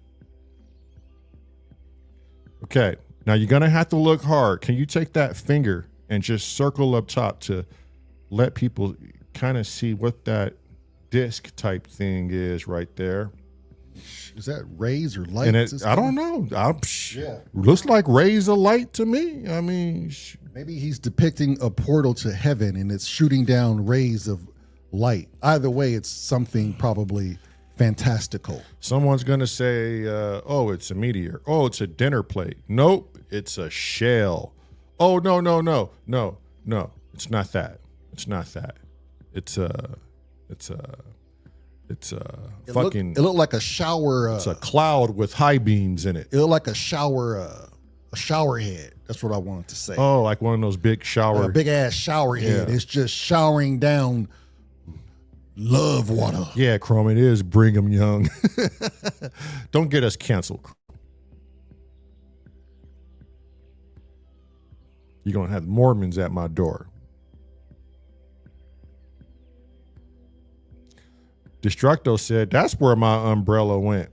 S1: Okay, now you're going to have to look hard. Can you take that finger and just circle up top to let people kind of see what that disc type thing is right there?
S2: Is that rays or light?
S1: And I don't know. Looks like rays of light to me. I mean,
S2: maybe he's depicting a portal to heaven and it's shooting down rays of light. Either way, it's something probably fantastical.
S1: Someone's going to say, oh, it's a meteor. Oh, it's a dinner plate. Nope, it's a shell. Oh no. It's not that. It's not that. It's fucking.
S2: It looked like a shower.
S1: It's a cloud with high beams in it.
S2: It looked like a shower head. That's what I wanted to say.
S1: Oh, like one of those big shower.
S2: A big ass shower head.
S1: Yeah.
S2: It's just showering down love water.
S1: Yeah, Chrome, it is Brigham Young. Don't get us canceled. You're going to have Mormons at my door. Destructo said, that's where my umbrella went.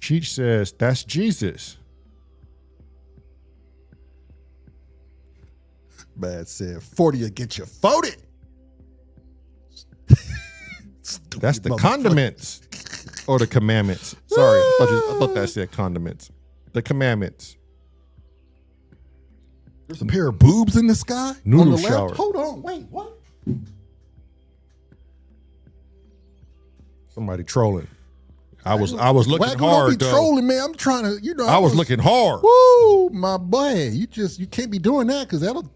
S1: Cheech says, that's Jesus.
S2: Bad said, 40 will get you voted.
S1: That's the condiments or the commandments. Sorry, I thought that said condiments. The commandments.
S2: There's a pair of boobs in the sky
S1: Noodle
S2: on the
S1: shower.
S2: left. Hold on, wait, what?
S1: Somebody trolling. I was looking
S2: Waggle,
S1: hard.
S2: don't be trolling, man. I'm trying to,
S1: I was looking hard.
S2: Woo, my boy. You can't be doing that because that'll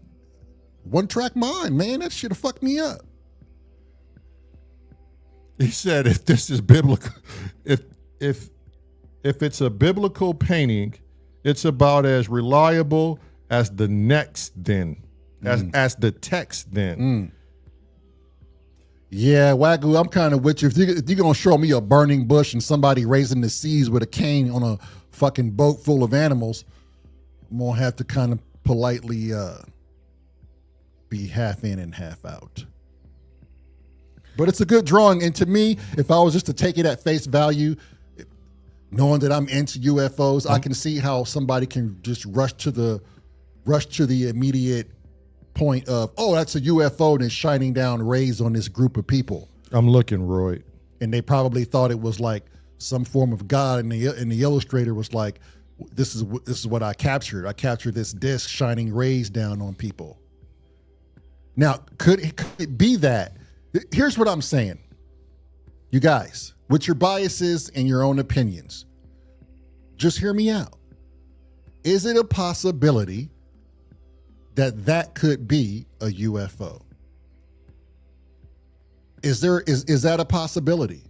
S2: one track mind, man. That shit'll fuck me up.
S1: He said, if this is biblical, if it's a biblical painting, it's about as reliable as the next then, as the text then.
S2: Yeah, Wagyu, I'm kind of with you. If you're going to show me a burning bush and somebody raising the seas with a cane on a fucking boat full of animals, I'm going to have to kind of politely be half in and half out. But it's a good drawing. And to me, if I was just to take it at face value, knowing that I'm into UFOs, I can see how somebody can just rush to the immediate point of, oh, that's a UFO and it's shining down rays on this group of people.
S1: I'm looking, Roy.
S2: And they probably thought it was like some form of God, and the illustrator was like, this is what I captured. I captured this disc shining rays down on people. Now, could it be that? Here's what I'm saying. You guys, with your biases and your own opinions, just hear me out. Is it a possibility that could be a UFO? Is that a possibility?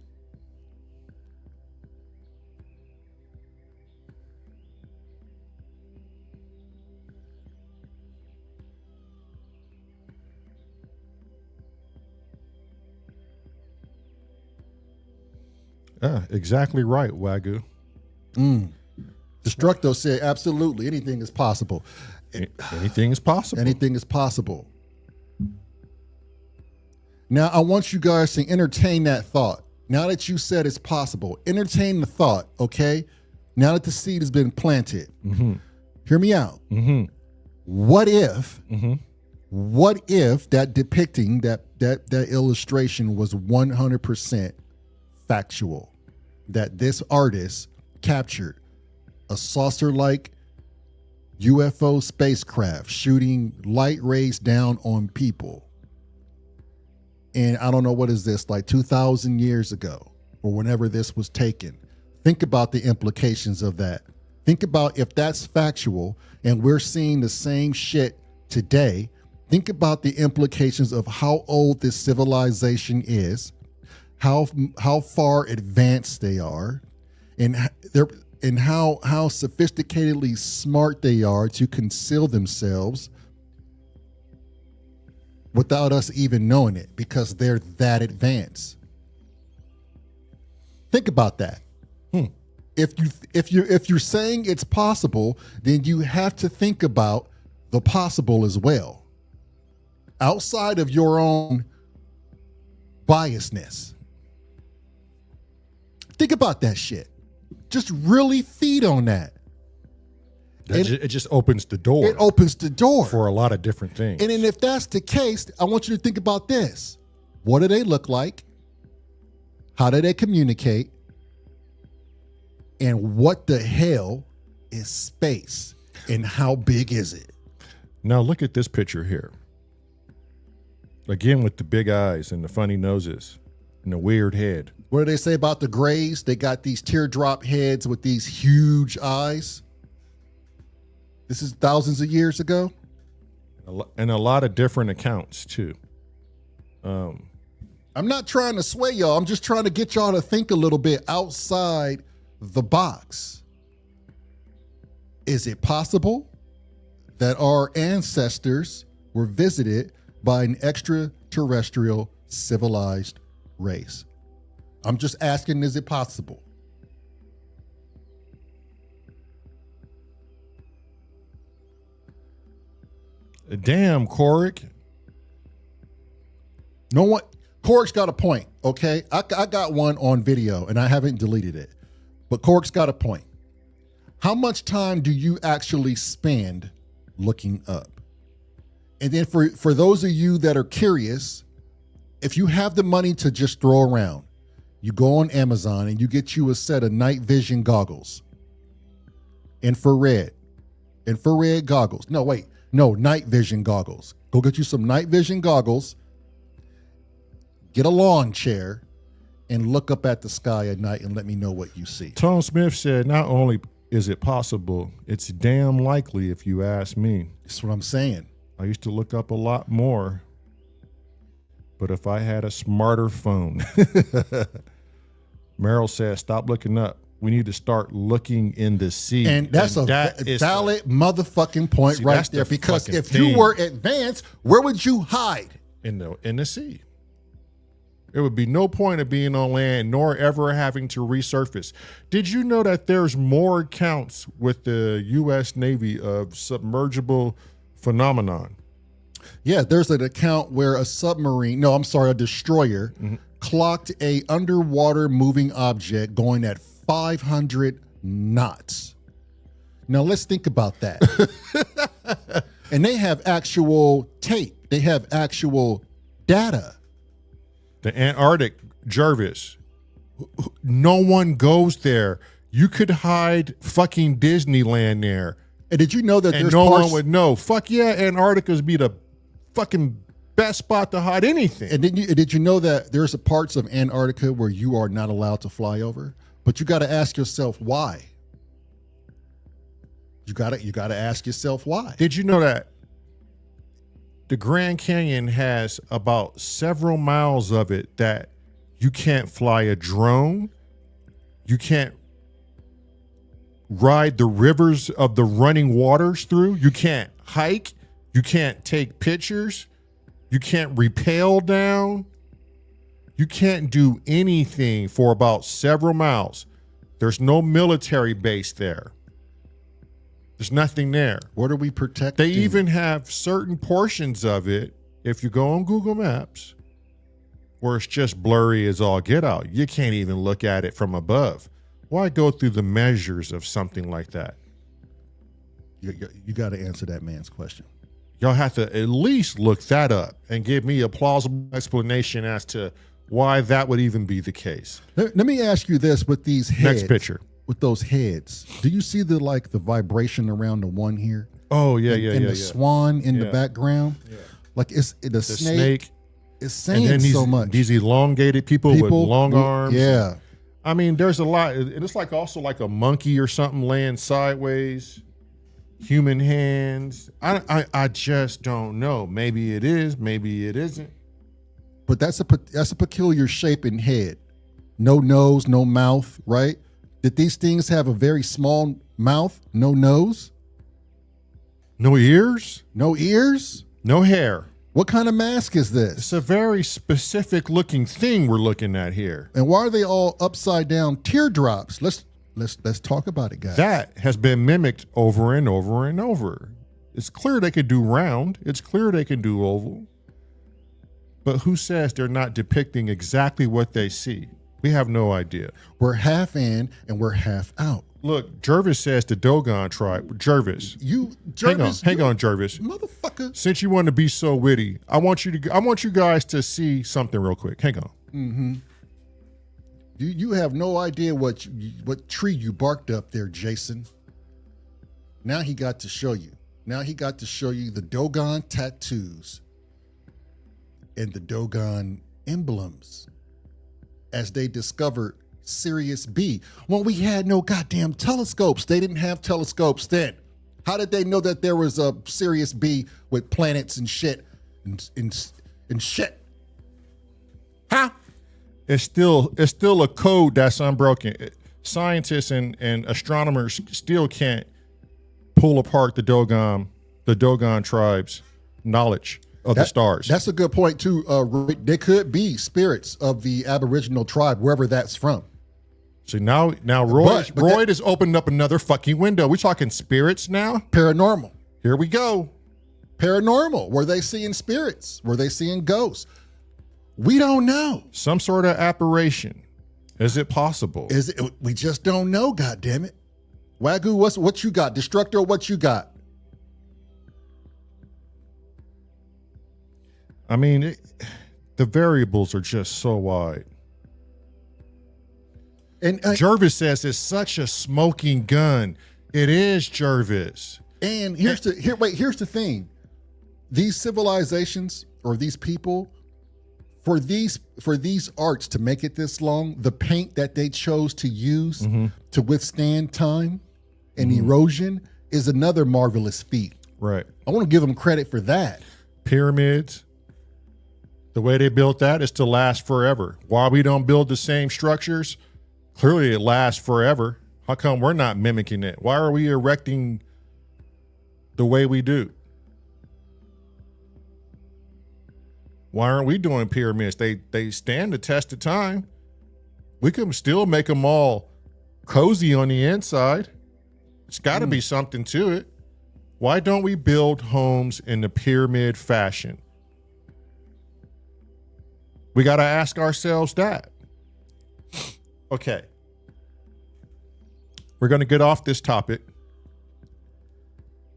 S1: Exactly right, Wagyu.
S2: Destructo said, absolutely, anything is possible.
S1: Anything is possible.
S2: Anything is possible. Now, I want you guys to entertain that thought. Now that you said it's possible, entertain the thought, okay? Now that the seed has been planted, hear me out. What if that depicting, that illustration was 100% factual? That this artist captured a saucer-like UFO spacecraft shooting light rays down on people. And I don't know, what is this, like 2,000 years ago or whenever this was taken. Think about the implications of that. Think about if that's factual and we're seeing the same shit today. Think about the implications of how old this civilization is, how far advanced they are, and how sophisticatedly smart they are to conceal themselves without us even knowing it, because they're that advanced. Think about that. If you're saying it's possible, then you have to think about the possible as well, outside of your own biasness. Think about that shit. Just really feed on that.
S1: It just opens the door.
S2: It opens the door
S1: for a lot of different things.
S2: And then if that's the case, I want you to think about this. What do they look like? How do they communicate? And what the hell is space? And how big is it?
S1: Now look at this picture here. Again, with the big eyes and the funny noses. and a weird head.
S2: What do they say about the Greys? They got these teardrop heads with these huge eyes. This is thousands of years ago.
S1: And a lot of different accounts too.
S2: I'm not trying to sway y'all. I'm just trying to get y'all to think a little bit outside the box. Is it possible that our ancestors were visited by an extraterrestrial civilized race? I'm just asking, is it possible?
S1: Damn, Corrick.
S2: No one. Corrick's got a point, okay? I got one on video, and I haven't deleted it. But Corrick's got a point. How much time do you actually spend looking up? And then for those of you that are curious, if you have the money to just throw around, you go on Amazon and you get you a set of night vision goggles. Infrared goggles. No, night vision goggles. Go get you some night vision goggles, get a lawn chair, and look up at the sky at night and let me know what you see.
S1: Tom Smith said, not only is it possible, it's damn likely if you ask me.
S2: That's what I'm saying.
S1: I used to look up a lot more, but if I had a smarter phone. Meryl says, stop looking up. We need to start looking in the sea.
S2: And that's a valid motherfucking point right there. Because if you were advanced, where would you hide?
S1: In the sea. There would be no point of being on land, nor ever having to resurface. Did you know that there's more accounts with the U.S. Navy of submergible phenomenon?
S2: Yeah, there's an account where a destroyer clocked a underwater moving object going at 500 knots. Now let's think about that. And they have actual tape. They have actual data.
S1: The Antarctic, Jervis. No one goes there. You could hide fucking Disneyland there.
S2: And did you know that
S1: and no one would know? Fuck yeah, Antarctica's be the fucking best spot to hide anything.
S2: And did you know that there's parts of Antarctica where you are not allowed to fly over? But you got to ask yourself why. You got to ask yourself why.
S1: Did you know that the Grand Canyon has about several miles of it that you can't fly a drone, you can't ride the rivers of the running waters through, you can't hike, you can't take pictures, you can't rappel down, you can't do anything for about several miles. There's no military base there. There's nothing there.
S2: What are we protecting?
S1: They even have certain portions of it, if you go on Google Maps, where it's just blurry as all get out. You can't even look at it from above. Why go through the measures of something like that?
S2: You got to answer that man's question.
S1: Y'all have to at least look that up and give me a plausible explanation as to why that would even be the case.
S2: Let me ask you this with these heads.
S1: Next picture.
S2: With those heads, do you see the vibration around the one here?
S1: Oh yeah,
S2: and the swan in the background, like it's the snake. It's saying so much.
S1: These elongated people with long arms.
S2: Yeah,
S1: I mean, there's a lot, and it's like also like a monkey or something laying sideways. Human hands. I just don't know. Maybe it is. Maybe it isn't.
S2: But that's a peculiar shape and head. No nose, no mouth, right? Did these things have a very small mouth? No nose?
S1: No ears?
S2: No ears?
S1: No hair.
S2: What kind of mask is this?
S1: It's a very specific looking thing we're looking at here.
S2: And why are they all upside down teardrops? Let's talk about it, guys.
S1: That has been mimicked over and over and over. It's clear they could do round. It's clear they can do oval. But who says they're not depicting exactly what they see? We have no idea.
S2: We're half in and we're half out.
S1: Look, Jervis says the Dogon tribe. Jervis. Hang on, Jervis.
S2: Motherfucker.
S1: Since you want to be so witty, I want you guys to see something real quick. Hang on.
S2: Mm-hmm. You have no idea what tree you barked up there, Jason. Now he got to show you. Now he got to show you the Dogon tattoos and the Dogon emblems. as they discovered Sirius B when we had no goddamn telescopes. They didn't have telescopes then. How did they know that there was a Sirius B with planets and shit and shit? Huh?
S1: It's still a code that's unbroken. Scientists and astronomers still can't pull apart the Dogon tribe's knowledge of the stars.
S2: That's a good point too. They could be spirits of the Aboriginal tribe, wherever that's from.
S1: So now Roy has opened up another fucking window. We're talking spirits now?
S2: Paranormal.
S1: Here we go.
S2: Paranormal. Were they seeing spirits? Were they seeing ghosts? We don't know.
S1: Some sort of apparition. Is it possible?
S2: We just don't know, goddammit. Wagyu, what you got? Destructor, what you got?
S1: I mean, the variables are just so wide. And Jervis says it's such a smoking gun. It is, Jervis.
S2: And here's the thing. These civilizations or these people, for these arts to make it this long, the paint that they chose to use to withstand time and erosion is another marvelous feat.
S1: Right.
S2: I want to give them credit for that.
S1: Pyramids. The way they built that is to last forever. Why we don't build the same structures? Clearly it lasts forever. How come we're not mimicking it? Why are we erecting the way we do? Why aren't we doing pyramids? They stand the test of time. We can still make them all cozy on the inside. It's got to be something to it. Why don't we build homes in the pyramid fashion? We got to ask ourselves that. Okay. We're going to get off this topic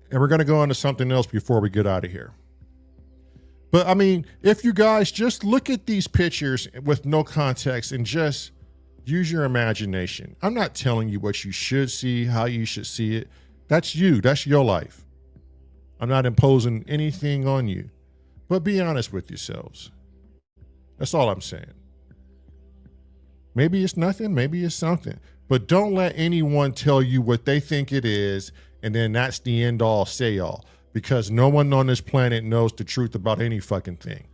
S1: and we're going to go on to something else before we get out of here. But I mean, if you guys just look at these pictures with no context and just use your imagination. I'm not telling you what you should see, how you should see it. That's you. That's your life. I'm not imposing anything on you. But be honest with yourselves. That's all I'm saying. Maybe it's nothing, maybe it's something. But don't let anyone tell you what they think it is, and then that's the end all say all. Because no one on this planet knows the truth about any fucking thing.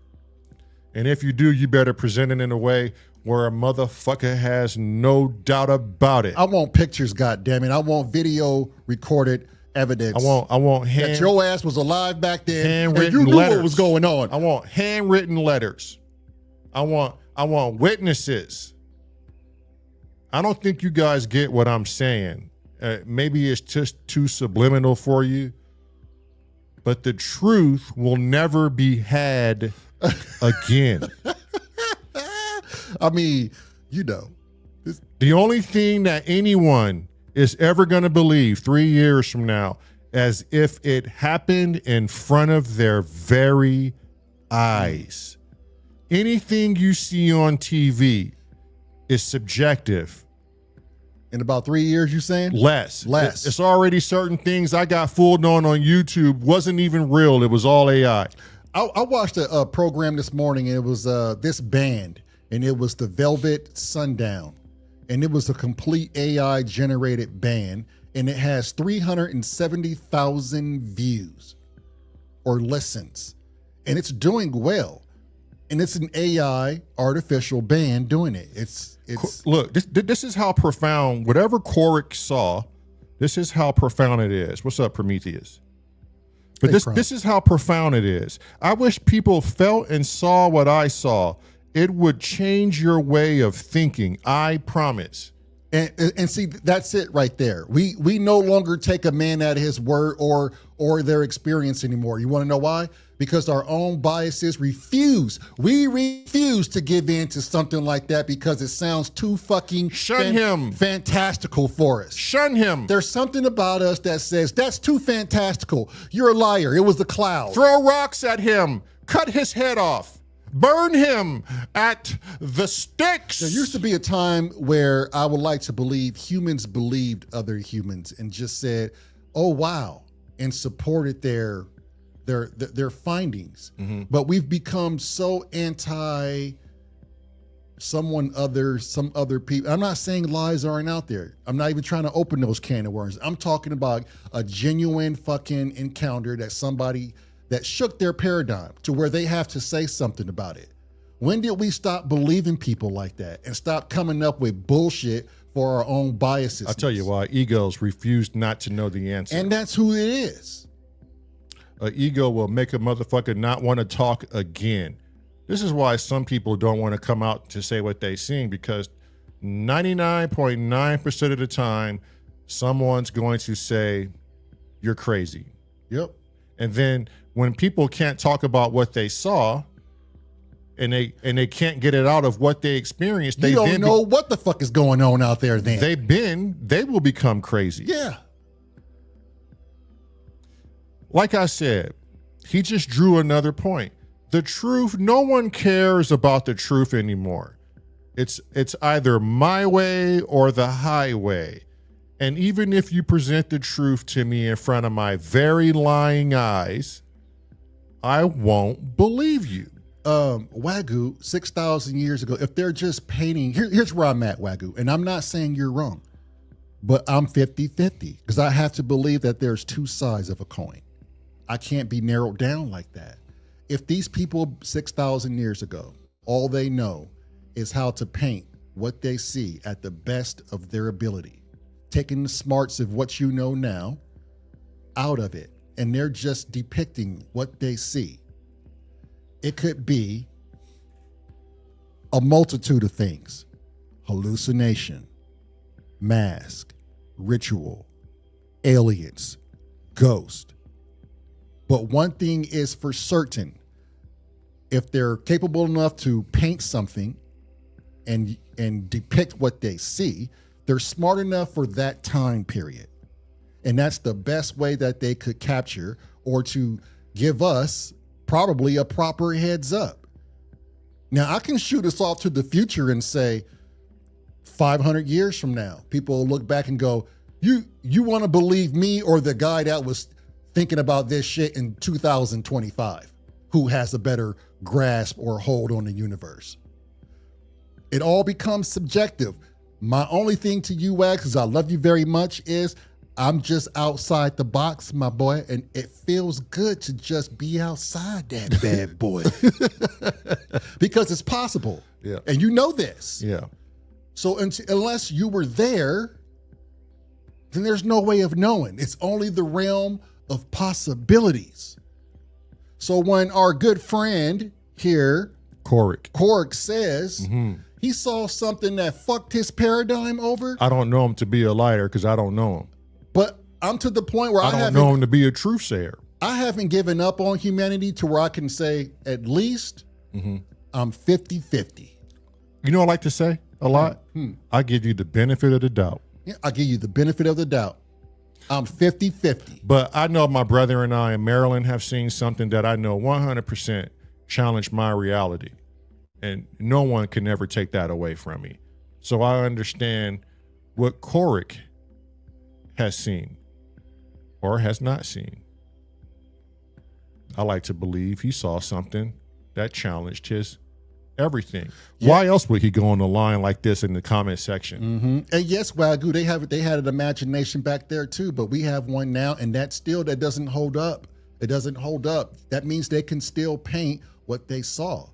S1: And if you do, you better present it in a way where a motherfucker has no doubt about it.
S2: I want pictures, goddammit. I want video recorded evidence.
S1: I want
S2: that your ass was alive back then
S1: handwritten
S2: and you knew
S1: letters.
S2: what was going on.
S1: I want handwritten letters. I want witnesses. I don't think you guys get what I'm saying. Maybe it's just too subliminal for you, but the truth will never be had again.
S2: I mean, you know.
S1: The only thing that anyone is ever going to believe 3 years from now, as if it happened in front of their very eyes. Anything you see on TV is subjective.
S2: In about 3 years, you saying?
S1: Less. It's already certain things I got fooled on YouTube wasn't even real. It was all AI.
S2: I watched a program this morning, and it was this band, and it was the Velvet Sundown. And it was a complete AI generated band, and it has 370,000 views or listens, and it's doing well. And it's an AI artificial band doing it. It's
S1: look, this is how profound, whatever Korik saw, this is how profound it is. What's up, Prometheus? But this is how profound it is. I wish people felt and saw what I saw. It would change your way of thinking. I promise.
S2: And see, that's it right there. We no longer take a man at his word or their experience anymore. You want to know why? Because our own biases refuse. We refuse to give in to something like that because it sounds too fucking fantastical for us.
S1: Shun him.
S2: There's something about us that says, that's too fantastical. You're a liar. It was the cloud.
S1: Throw rocks at him. Cut his head off. Burn him at the stakes.
S2: There used to be a time where I would like to believe humans believed other humans and just said, oh, wow, and supported their findings. Mm-hmm. But we've become so some other people. I'm not saying lies aren't out there. I'm not even trying to open those can of worms. I'm talking about a genuine fucking encounter that somebody that shook their paradigm to where they have to say something about it. When did we stop believing people like that and stop coming up with bullshit for our own biases?
S1: I'll tell you why. Egos refuse not to know the answer.
S2: And that's who it is.
S1: An ego will make a motherfucker not want to talk again. This is why some people don't want to come out to say what they seen, because 99.9% of the time, someone's going to say, you're crazy.
S2: Yep.
S1: And then when people can't talk about what they saw and they can't get it out of what they experienced, they
S2: don't know what the fuck is going on out there then.
S1: They will become crazy.
S2: Yeah.
S1: Like I said, he just drew another point. The truth, no one cares about the truth anymore. It's either my way or the highway. And even if you present the truth to me in front of my very lying eyes, I won't believe you.
S2: Wagyu, 6,000 years ago, if they're just painting, here's where I'm at, Wagyu, and I'm not saying you're wrong, but I'm 50-50 because I have to believe that there's two sides of a coin. I can't be narrowed down like that. If these people 6,000 years ago, all they know is how to paint what they see at the best of their ability, taking the smarts of what you know now out of it, and they're just depicting what they see. It could be a multitude of things: hallucination, mask, ritual, aliens, ghost. But one thing is for certain: if they're capable enough to paint something and depict what they see, they're smart enough for that time period. And that's the best way that they could capture or to give us probably a proper heads up. Now, I can shoot us off to the future and say 500 years from now, people will look back and go, you want to believe me or the guy that was thinking about this shit in 2025, who has a better grasp or hold on the universe? It all becomes subjective. My only thing to you, Wags, because I love you very much, is I'm just outside the box, my boy, and it feels good to just be outside that bad boy. Because it's possible.
S1: Yeah.
S2: And you know this.
S1: Yeah.
S2: So unless you were there, then there's no way of knowing. It's only the realm of possibilities. So when our good friend here, Korik says he saw something that fucked his paradigm over,
S1: I don't know him to be a liar because I don't know him.
S2: But I'm to the point where
S1: I don't know him to be a truth sayer.
S2: I haven't given up on humanity to where I can say at least I'm 50-50.
S1: You know what I like to say a lot? I give you the benefit of the doubt.
S2: Yeah, I give you the benefit of the doubt. I'm 50-50.
S1: But I know my brother and I in Maryland have seen something that I know 100% challenged my reality. And no one can ever take that away from me. So I understand what Korik has seen or has not seen. I like to believe he saw something that challenged his everything. Yeah. Why else would he go on the line like this in the comment section?
S2: And yes, Wagyu, they had an imagination back there too, but we have one now, and that doesn't hold up. It doesn't hold up. That means they can still paint what they saw.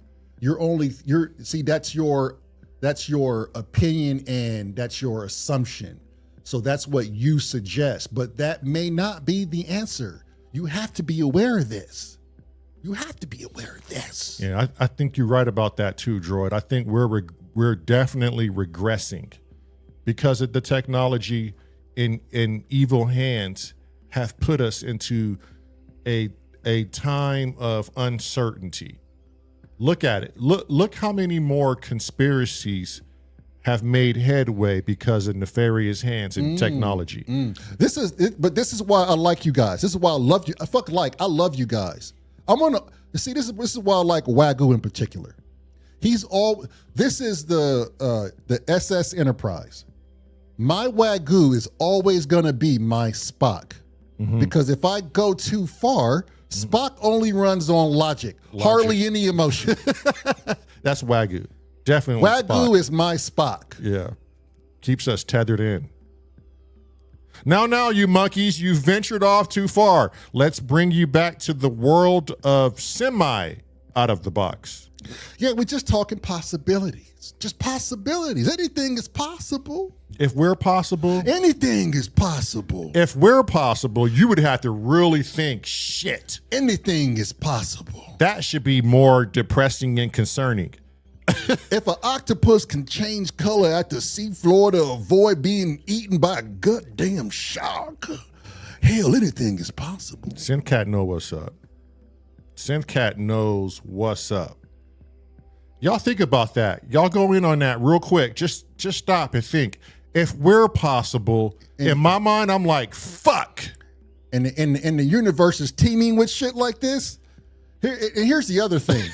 S2: That's your opinion and that's your assumption. So that's what you suggest, but that may not be the answer. You have to be aware of this. You have to be aware of this.
S1: Yeah, I think you're right about that too, Droid. I think we're definitely regressing because of the technology in evil hands have put us into a time of uncertainty. Look at it. Look how many more conspiracies have made headway because of nefarious hands in technology.
S2: This is why I like you guys. This is why I love you. I love you guys. I'm gonna see this is why I like Wagyu in particular. This is the SS Enterprise. My Wagyu is always gonna be my Spock. Because if I go too far, Spock only runs on logic, hardly any emotion.
S1: That's Wagyu. Definitely
S2: Wagyu
S1: Spock.
S2: is my Spock.
S1: Yeah. Keeps us tethered in. Now, you monkeys, you've ventured off too far. Let's bring you back to the world of semi out of the box.
S2: Yeah, we're just talking possibilities. Just possibilities. Anything is possible.
S1: If we're possible,
S2: Anything is possible.
S1: if we're possible, you would have to really think, shit,
S2: Anything is possible.
S1: that should be more depressing and concerning.
S2: If an octopus can change color at the seafloor to avoid being eaten by a goddamn shark, hell, anything is possible.
S1: Syncat know what's up. Syncat knows what's up. Y'all think about that. Y'all go in on that real quick. Just stop and think. If we're possible, in my mind, I'm like, fuck.
S2: And the universe is teeming with shit like this. Here's the other thing.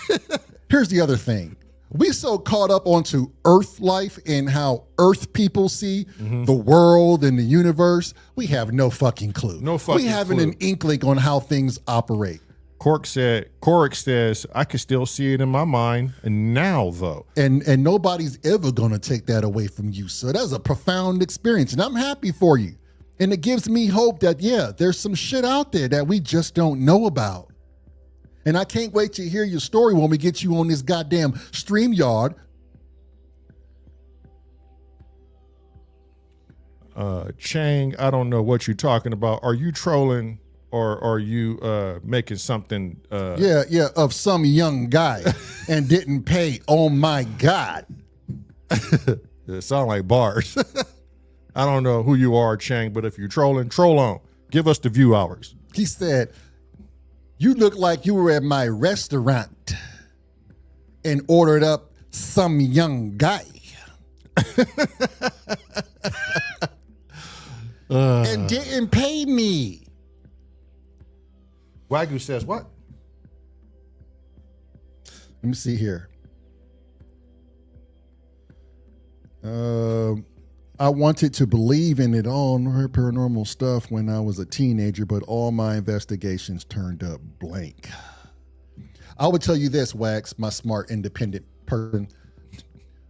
S2: Here's the other thing. We so caught up onto Earth life and how Earth people see the world and the universe. We have no fucking clue.
S1: No fucking
S2: We haven't
S1: clue.
S2: an inkling on how things operate.
S1: Cork says, I can still see it in my mind. And now, though.
S2: And nobody's ever going to take that away from you. So that's a profound experience. And I'm happy for you. And it gives me hope that, yeah, there's some shit out there that we just don't know about. And I can't wait to hear your story when we get you on this goddamn Streamyard.
S1: Chang, I don't know what you're talking about. Are you trolling or are you making something?
S2: Yeah, of some young guy and didn't pay. Oh my God.
S1: It sound like bars. I don't know who you are, Chang, but if you're trolling, troll on. Give us the view hours.
S2: He said, you look like you were at my restaurant and ordered up some young guy. And didn't pay me.
S1: Wagyu says what?
S2: Let me see here. I wanted to believe in it all paranormal stuff when I was a teenager, but all my investigations turned up blank. I would tell you this, Wax, my smart, independent person.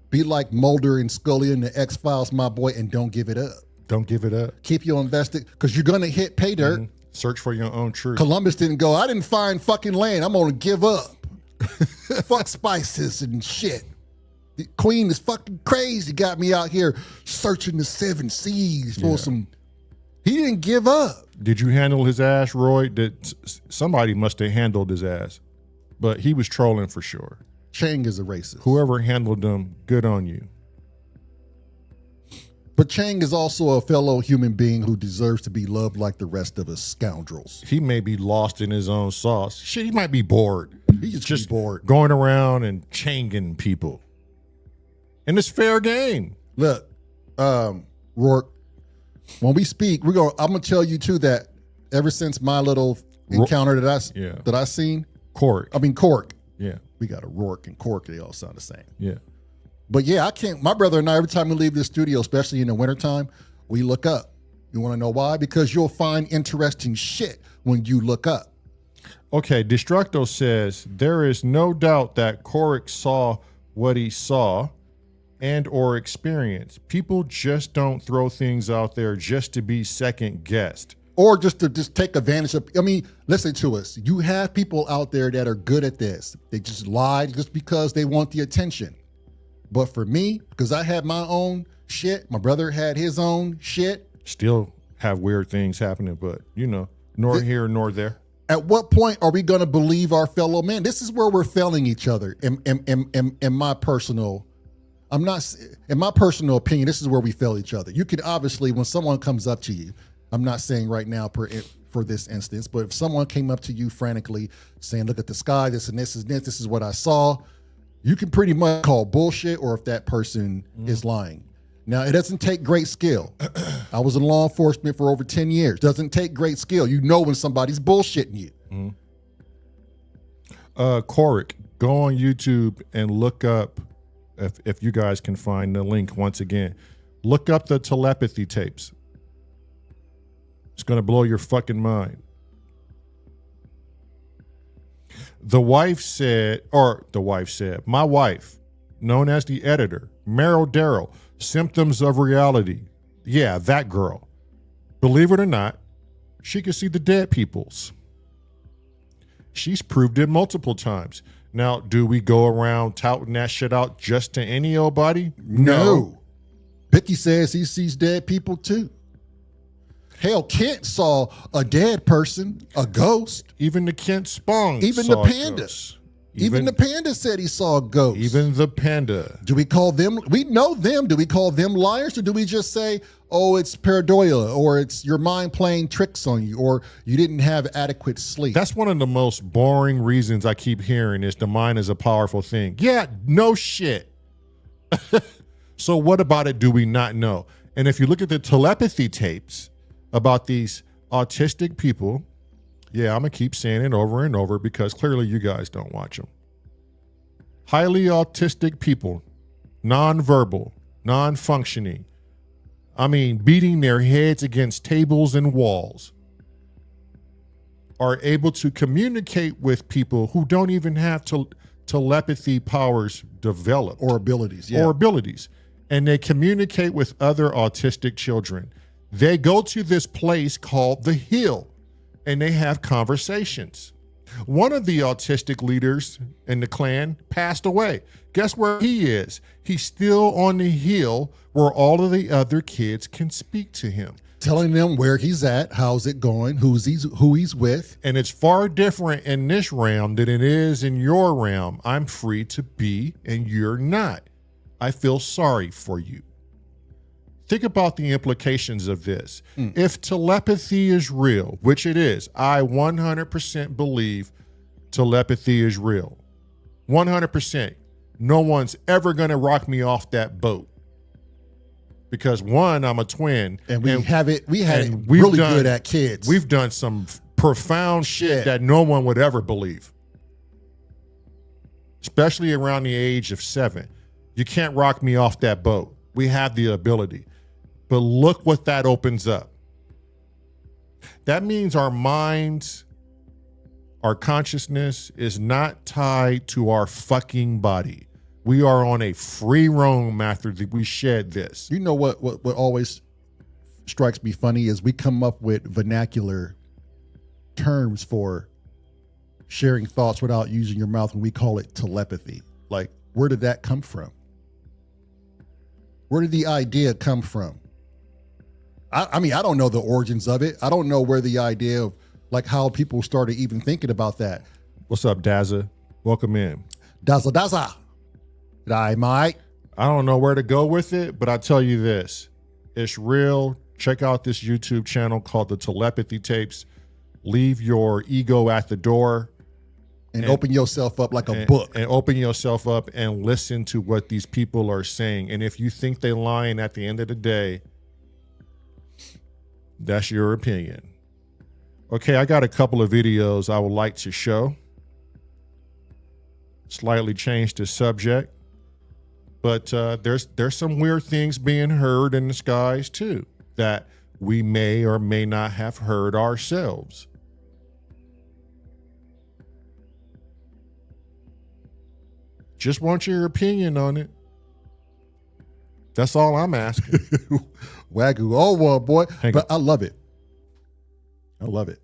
S2: Be like Mulder and Scully in the X-Files, my boy, and don't give it up.
S1: Don't give it up.
S2: Keep your invested, because you're going to hit pay dirt.
S1: Search for your own truth.
S2: Columbus didn't go, I didn't find fucking land. I'm going to give up. Fuck spices and shit. The Queen is fucking crazy. Got me out here searching the 7 seas for some. He didn't give up.
S1: Did you handle his ass, Roy? Somebody must have handled his ass, but he was trolling for sure.
S2: Chang is a racist.
S1: Whoever handled him, good on you.
S2: But Chang is also a fellow human being who deserves to be loved like the rest of us scoundrels.
S1: He may be lost in his own sauce. Shit, he might be bored.
S2: He's just bored.
S1: Going around and changing people. And it's fair game.
S2: Look, Rourke, when we speak, I'm gonna tell you too that ever since my little encounter that I seen, Cork.
S1: Yeah.
S2: We got a Rourke and Cork, they all sound the same.
S1: Yeah.
S2: But yeah, I can't. My brother and I, every time we leave the studio, especially in the wintertime, we look up. You want to know why? Because you'll find interesting shit when you look up.
S1: Okay, Destructo says, there is no doubt that Cork saw what he saw and or experienced. People just don't throw things out there just to be second guessed.
S2: Or just to take advantage of, I mean, listen to us. You have people out there that are good at this. They just lie just because they want the attention. But for me, because I had my own shit, my brother had his own shit.
S1: Still have weird things happening, but nor here nor there.
S2: At what point are we going to believe our fellow man? This is where we're failing each other. In my personal opinion, this is where we fail each other. You could obviously, when someone comes up to you, I'm not saying right now for this instance, but if someone came up to you frantically saying, look at the sky, this and this is what I saw, you can pretty much call bullshit or if that person is lying. Now, it doesn't take great skill. I was in law enforcement for over 10 years. Doesn't take great skill. You know when somebody's bullshitting you.
S1: Corrick, go on YouTube and look up, if you guys can find the link once again, look up the telepathy tapes. It's going to blow your fucking mind. My wife, known as the editor, Meryl Darrow, Symptoms of Reality. Yeah, that girl. Believe it or not, she can see the dead peoples. She's proved it multiple times. Now, do we go around touting that shit out just to any old body?
S2: No. Picky says he sees dead people too. Hell, Kent saw a dead person, a ghost.
S1: Even the Kent Spong
S2: Even
S1: saw
S2: the panda.
S1: ghosts.
S2: Even the panda said he saw a ghost.
S1: Even the panda.
S2: Do we call them, we know them, do we call them liars, or do we just say, oh, it's pareidolia, or it's your mind playing tricks on you, or you didn't have adequate sleep?
S1: That's one of the most boring reasons I keep hearing is the mind is a powerful thing. Yeah, no shit. So what about it do we not know? And if you look at the telepathy tapes about these autistic people, yeah, I'm going to keep saying it over and over because clearly you guys don't watch them. Highly autistic people, nonverbal, non-functioning. I mean, beating their heads against tables and walls, are able to communicate with people who don't even have telepathy powers developed.
S2: Or abilities, yeah.
S1: Or abilities. And they communicate with other autistic children. They go to this place called The Hill, and they have conversations. One of the autistic leaders in the clan passed away. Guess where he is? He's still on the hill where all of the other kids can speak to him.
S2: Telling them where he's at, how's it going, who he's with.
S1: And it's far different in this realm than it is in your realm. I'm free to be, and you're not. I feel sorry for you. Think about the implications of this. If telepathy is real, which it is, I 100% believe telepathy is real. 100%. No one's ever going to rock me off that boat. Because one, I'm a twin.
S2: And we had it really good at kids.
S1: We've done some profound shit that no one would ever believe. Especially around the age of 7. You can't rock me off that boat. We have the ability. But look what that opens up. That means our minds, our consciousness is not tied to our fucking body. We are on a free roam after we shed this.
S2: You know what always strikes me funny is we come up with vernacular terms for sharing thoughts without using your mouth, and we call it telepathy. Like, where did that come from? Where did the idea come from? I mean, I don't know the origins of it. I don't know where the idea of like how people started even thinking about that.
S1: What's up, Dazza? Welcome in.
S2: Dazza. G'day, mate.
S1: I don't know where to go with it, but I tell you this. It's real. Check out this YouTube channel called The Telepathy Tapes. Leave your ego at the door.
S2: And open yourself up like a book.
S1: And open yourself up and listen to what these people are saying. And if you think they're lying at the end of the day, that's your opinion. Okay, I got a couple of videos I would like to show. Slightly change the subject. But there's some weird things being heard in the skies too that we may or may not have heard ourselves. Just want your opinion on it. That's all I'm asking.
S2: Wagyu. Oh, well, boy. But I love it. I love it.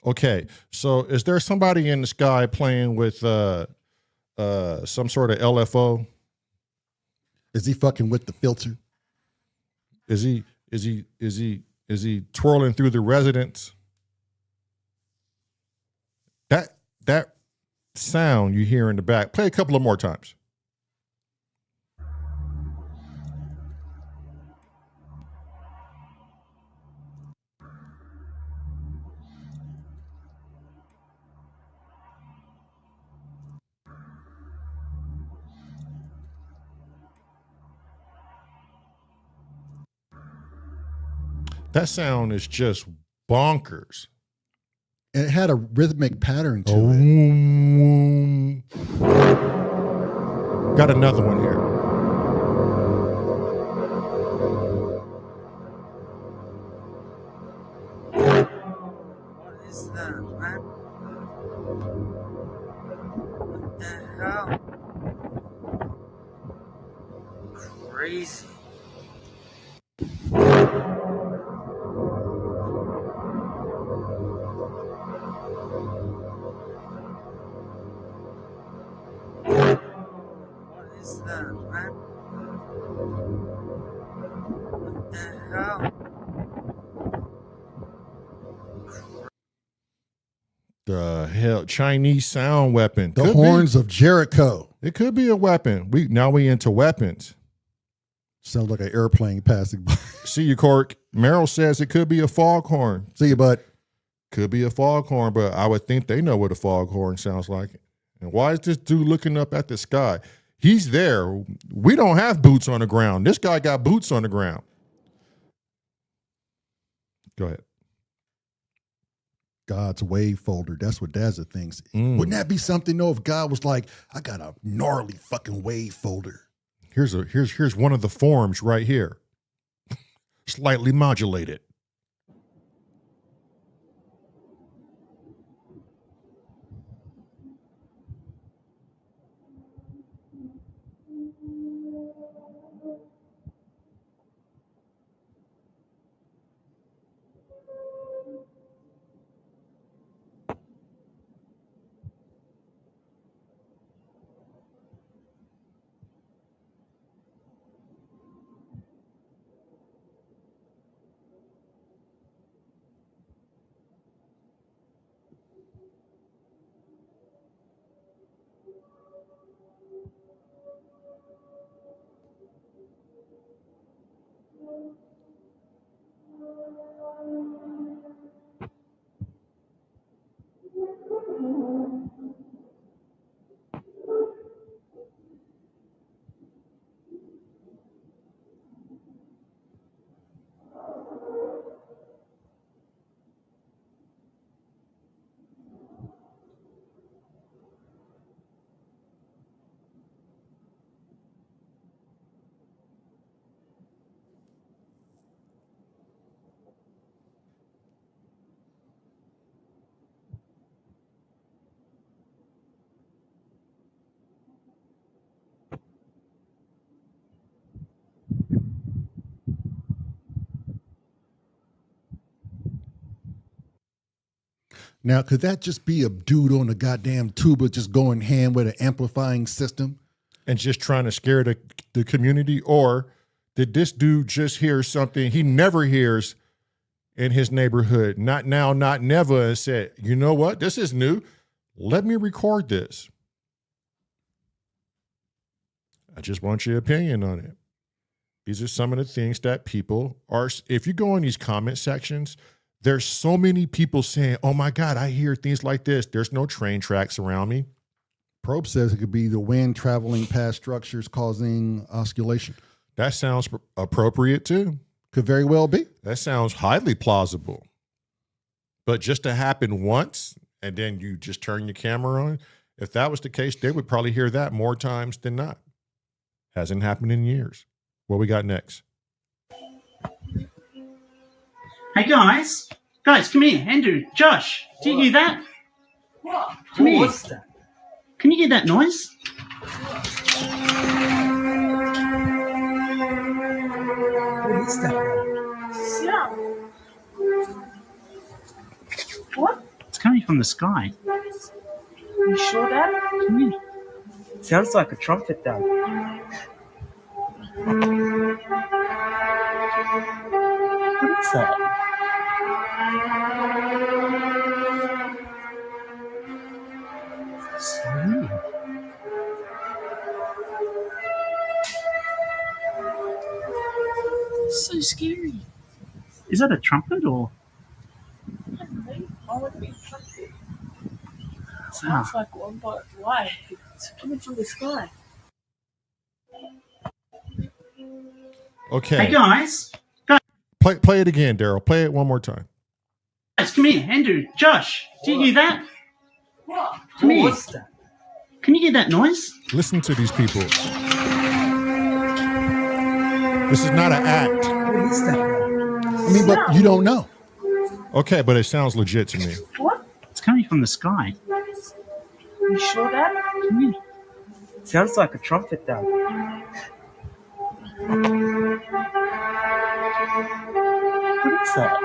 S1: Okay, so is there somebody in the sky playing with some sort of LFO?
S2: Is he fucking with the filter?
S1: Is he twirling through the residence? That sound you hear in the back, play a couple of more times. That sound is just bonkers.
S2: And it had a rhythmic pattern to
S1: it. Got another one here.
S3: What is that, man? What the hell? Crazy. What is that, man? What the hell?
S1: The hell, Chinese sound weapon.
S2: the horns of Jericho.
S1: It could be a weapon. We into weapons.
S2: Sounds like an airplane passing by.
S1: See you, Cork. Merrill says it could be a foghorn.
S2: See you, bud.
S1: Could be a foghorn, but I would think they know what a foghorn sounds like. And why is this dude looking up at the sky? He's there. We don't have boots on the ground. This guy got boots on the ground. Go ahead.
S2: God's wave folder. That's what Dazza thinks. Wouldn't that be something though if God was like, I got a gnarly fucking wave folder?
S1: Here's one of the forms right here. Slightly modulated.
S2: Now, could that just be a dude on a goddamn tuba just going hand with an amplifying system?
S1: And just trying to scare the community? Or did this dude just hear something he never hears in his neighborhood? Not now, not never, and said, you know what? This is new. Let me record this. I just want your opinion on it. These are some of the things that people are, if you go in these comment sections, there's so many people saying, oh my God, I hear things like this. There's no train tracks around me.
S2: Probe says it could be the wind traveling past structures causing oscillation.
S1: That sounds appropriate too.
S2: Could very well be.
S1: That sounds highly plausible. But just to happen once and then you just turn your camera on, if that was the case, they would probably hear that more times than not. Hasn't happened in years. What we got next?
S4: Hey guys, come here. Andrew, Josh, do you hear that?
S3: What?
S4: Come here.
S3: What's that?
S4: Can you hear that noise?
S3: What is that?
S5: Yeah. What?
S4: It's coming from the sky.
S5: You sure, Dad?
S4: Come here.
S3: Sounds like a trumpet, Dad.
S4: What is that? It's so weird.
S5: So scary.
S4: Is that a trumpet or?
S5: I don't know. I want to be trumpet.
S4: Ah,
S5: Sounds like one, but why? It's coming from the sky.
S1: Okay.
S4: Hey guys,
S1: Play it again, Daryl. Play it one more time.
S4: Guys, come here. Andrew, Josh, do you hear that?
S3: What?
S4: Come here.
S3: What's that?
S4: Can you hear that noise?
S1: Listen to these people. This is not an act.
S3: What is that?
S2: I mean, but you don't know.
S1: Okay, but it sounds legit to me.
S5: What?
S4: It's coming from the sky.
S5: You sure, Dad?
S4: Come here.
S3: Sounds like a trumpet, Dad.
S5: What is that?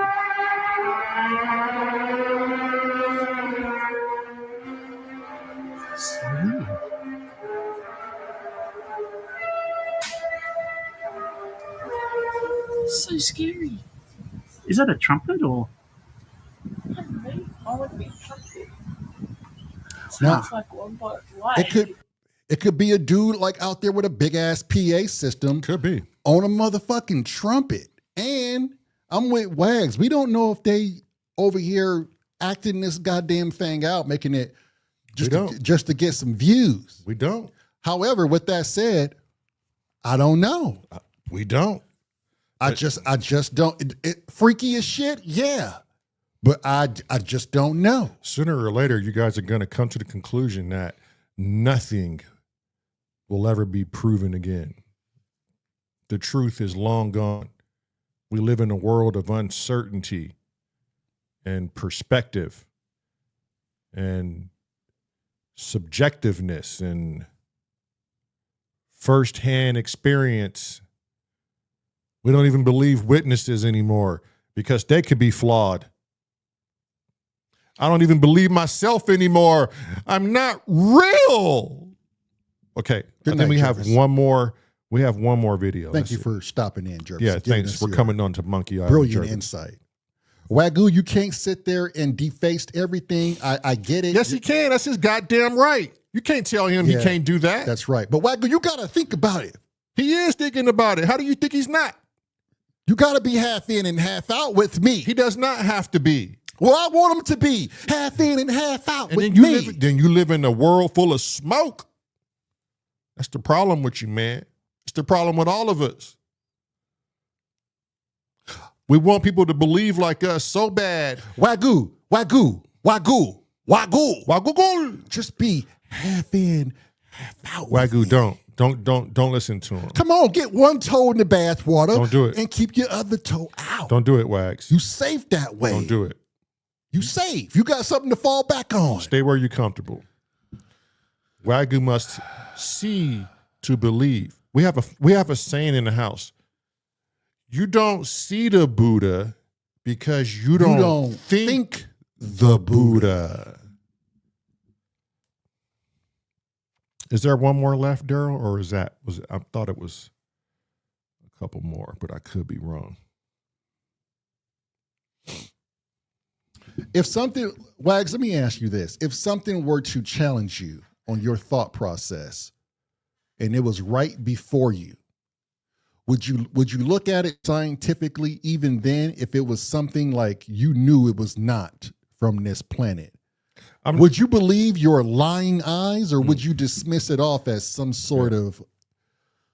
S5: So scary.
S4: Is that a trumpet or?
S5: I would be trumpet.
S2: Now,
S5: Sounds like one, but why?
S2: it could be a dude like out there with a big ass PA system
S1: Could be.
S2: on a motherfucking trumpet. And I'm with Wags. We don't know if they over here acting this goddamn thing out, making it just to get some views.
S1: We don't.
S2: However, with that said, I don't know.
S1: We don't.
S2: I just don't. Freaky as shit, yeah. But I just don't know.
S1: Sooner or later, you guys are going to come to the conclusion that nothing will ever be proven again. The truth is long gone. We live in a world of uncertainty and perspective and subjectiveness and firsthand experience. We don't even believe witnesses anymore because they could be flawed. I don't even believe myself anymore. I'm not real. Okay.
S2: Good
S1: I think
S2: night,
S1: we have
S2: Jervis.
S1: one more. We have one more video.
S2: Thank
S1: That's
S2: you
S1: it.
S2: for stopping in, Jervis.
S1: Yeah,
S2: Giving
S1: thanks
S2: us
S1: for
S2: your
S1: coming on to Monkey Island.
S2: Brilliant
S1: Jervis.
S2: insight. Wagyu, you can't sit there and deface everything. I get it.
S1: Yes, he can. That's his goddamn right. You can't tell him
S2: Yeah,
S1: he can't do that.
S2: That's right. But Wagyu, you got to think about it.
S1: He is thinking about it. How do you think he's not?
S2: You got to be half in and half out with me.
S1: He does not have to be.
S2: Well, I want him to be half in and half out
S1: And
S2: with
S1: then
S2: me.
S1: then you live in a world full of smoke. That's the problem with you, man. It's the problem with all of us. We want people to believe like us so bad.
S2: Wagyu. Just be half in, half out. with
S1: Wagyu,
S2: me.
S1: don't listen to him.
S2: Come on, get one toe in the bathwater.
S1: Don't do it.
S2: And keep your other toe out.
S1: Don't do it, Wags.
S2: You safe that way.
S1: Don't do it.
S2: You safe. You got something to fall back on.
S1: Stay where you're comfortable. Wagyu must see to believe. We have a saying in the house. You don't see the Buddha because you don't think the Buddha. Is there one more left, Daryl, or I thought it was a couple more, but I could be wrong.
S2: If something, Wags, let me ask you this. If something were to challenge you on your thought process and it was right before you, would you look at it scientifically even then if it was something like you knew it was not from this planet? Would you believe your lying eyes or would you dismiss it off as some sort of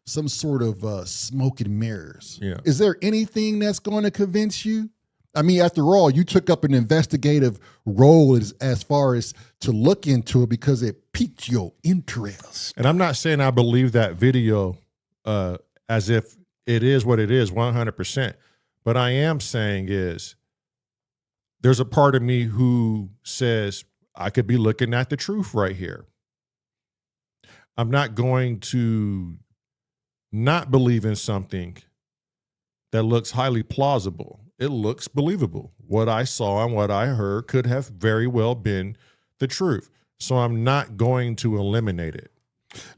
S2: smoke and mirrors?
S1: Yeah.
S2: Is there anything that's going to convince you? I mean, after all, you took up an investigative role as far as to look into it because it piqued your interest.
S1: And I'm not saying I believe that video as if it is what it is 100%. But I am saying is there's a part of me who says I could be looking at the truth right here. I'm not going to not believe in something that looks highly plausible. It looks believable. What I saw and what I heard could have very well been the truth. So I'm not going to eliminate it.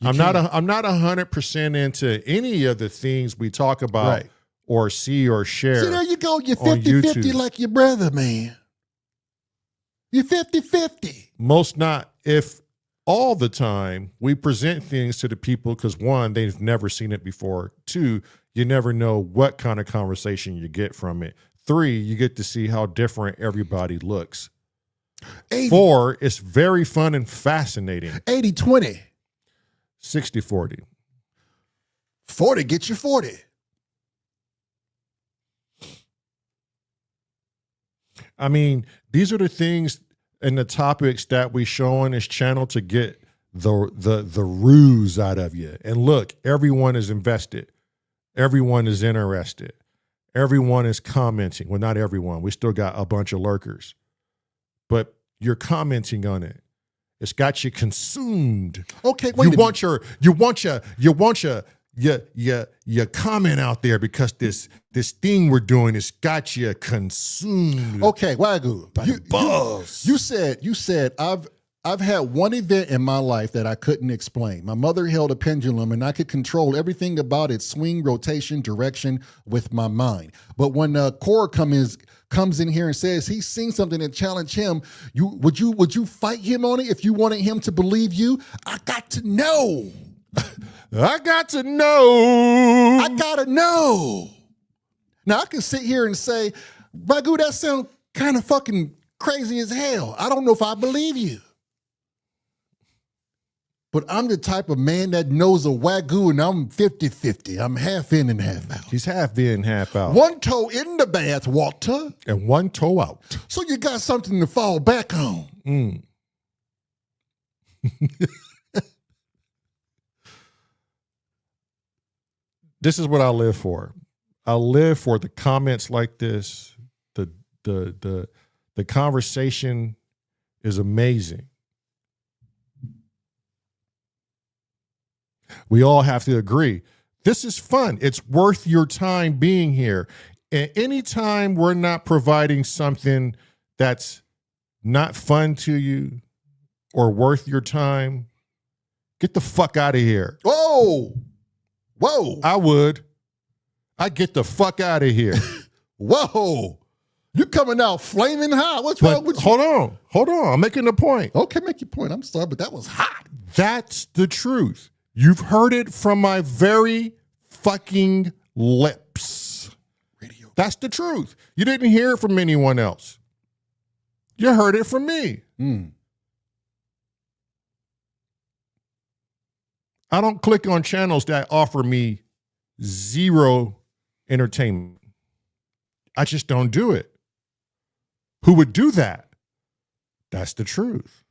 S1: I'm not 100% into any of the things we talk about
S2: Right.
S1: or see or share.
S2: See, there you go. You're
S1: on
S2: 50-50
S1: YouTube.
S2: like your brother, man. You're 50-50.
S1: Most not, if all the time we present things to the people because one, they've never seen it before. Two, you never know what kind of conversation you get from it. Three, you get to see how different everybody looks.
S2: 80,
S1: Four, it's very fun and fascinating.
S2: 80-20.
S1: 60-40.
S2: 40, get your 40.
S1: I mean, these are the things and the topics that we show on this channel to get the ruse out of you. And look, everyone is invested. Everyone is interested. Everyone is commenting. Well, not everyone. We still got a bunch of lurkers. But you're commenting on it. It's got you consumed.
S2: Okay, wait.
S1: You want your comment out there because this thing we're doing has got you consumed.
S2: Okay, Wagyu.
S1: Buzz.
S2: You said I've had one event in my life that I couldn't explain. My mother held a pendulum and I could control everything about its swing, rotation, direction with my mind. But when Cora comes in here and says he's seen something and challenge him, would you fight him on it if you wanted him to believe you? I got to know.
S1: I got to know.
S2: I gotta know. Now I can sit here and say, Wagyu, that sounds kind of fucking crazy as hell. I don't know if I believe you. But I'm the type of man that knows a Wagyu and I'm 50-50. I'm half in and half out.
S1: He's half in, half out.
S2: One toe in the bath water.
S1: And one toe out.
S2: So you got something to fall back on.
S1: This is what I live for. I live for the comments like this. The conversation is amazing. We all have to agree. This is fun. It's worth your time being here. And anytime we're not providing something that's not fun to you or worth your time, get the fuck out of here.
S2: Whoa.
S1: I'd get the fuck out of here.
S2: Whoa. You coming out flaming hot. What's wrong with you?
S1: Hold on. I'm making a point.
S2: Okay, make your point. I'm sorry, but that was hot.
S1: That's the truth. You've heard it from my very fucking lips.
S2: Radio.
S1: That's the truth. You didn't hear it from anyone else. You heard it from me. I don't click on channels that offer me zero entertainment. I just don't do it. Who would do that? That's the truth.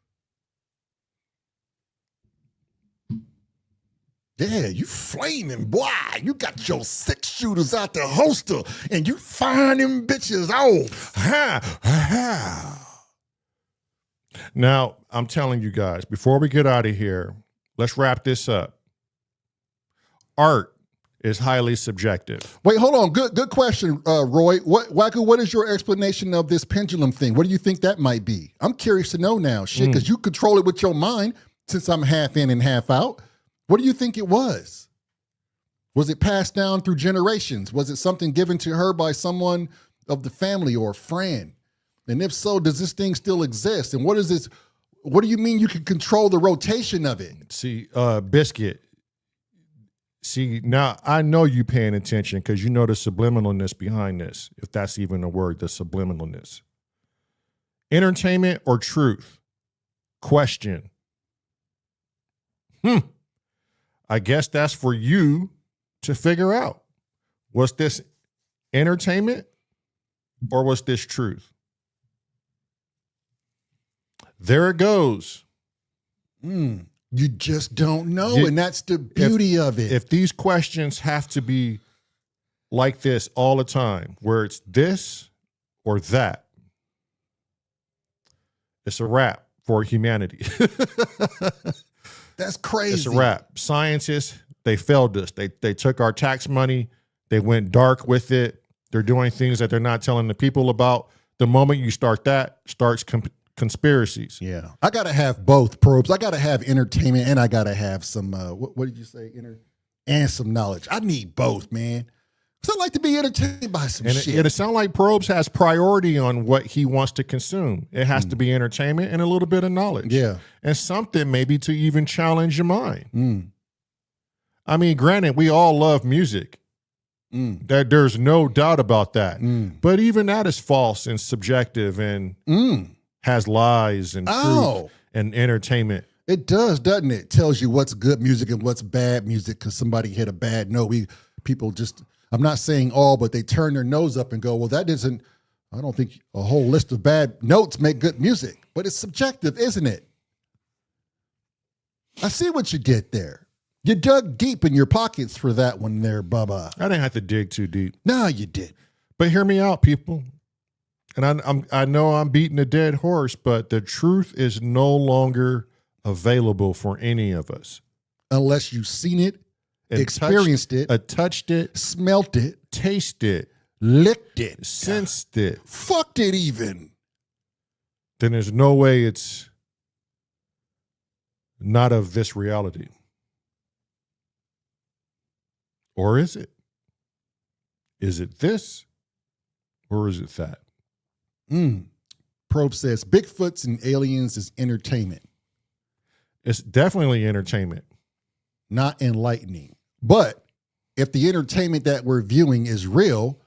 S2: Yeah, you flaming, boy. You got your 6-shooters out the holster and you firing them bitches off.
S1: Now, I'm telling you guys, before we get out of here, let's wrap this up. Art is highly subjective.
S2: Wait, hold on. Good question, Roy. Wagyu, what is your explanation of this pendulum thing? What do you think that might be? I'm curious to know now, shit, because you control it with your mind since I'm half in and half out. What do you think it was? Was it passed down through generations? Was it something given to her by someone of the family or a friend? And if so, does this thing still exist? And what is this? What do you mean you can control the rotation of it?
S1: See, Biscuit. See, now I know you paying attention because you know the subliminalness behind this, if that's even a word, the subliminalness. Entertainment or truth? Question. I guess that's for you to figure out. Was this entertainment or was this truth? There it goes.
S2: You just don't know, and that's the beauty of it.
S1: If these questions have to be like this all the time, where it's this or that, it's a wrap for humanity.
S2: That's crazy.
S1: It's a wrap. Scientists, they failed us. They took our tax money. They went dark with it. They're doing things that they're not telling the people about. The moment you start that, starts conspiracies.
S2: Yeah. I got to have both, Probes. I got to have entertainment and I got to have some, what did you say? And some knowledge. I need both, man. Because I like to be entertained by some shit.
S1: It sounds like Probes has priority on what he wants to consume. It has to be entertainment and a little bit of knowledge.
S2: Yeah.
S1: And something maybe to even challenge your mind. I mean, granted, we all love music. That there's no doubt about that. But even that is false and subjective and has lies and truth and entertainment.
S2: It does, doesn't it? Tells you what's good music and what's bad music because somebody hit a bad note. People just, I'm not saying all, but they turn their nose up and go, well, that isn't, I don't think a whole list of bad notes make good music, but it's subjective, isn't it? I see what you did there. You dug deep in your pockets for that one there, Bubba.
S1: I didn't have to dig too deep.
S2: No, you did.
S1: But hear me out, people. And I know I'm beating a dead horse, but the truth is no longer available for any of us.
S2: Unless you've seen it,
S1: And
S2: experienced
S1: touched it,
S2: smelt it,
S1: tasted it,
S2: licked it,
S1: sensed it.
S2: fucked it even.
S1: Then there's no way it's not of this reality. Or is it? Is it this? Or is it that?
S2: Probe says Bigfoots and aliens is entertainment,
S1: It's definitely entertainment.
S2: not enlightening. But if the entertainment that we're viewing is real,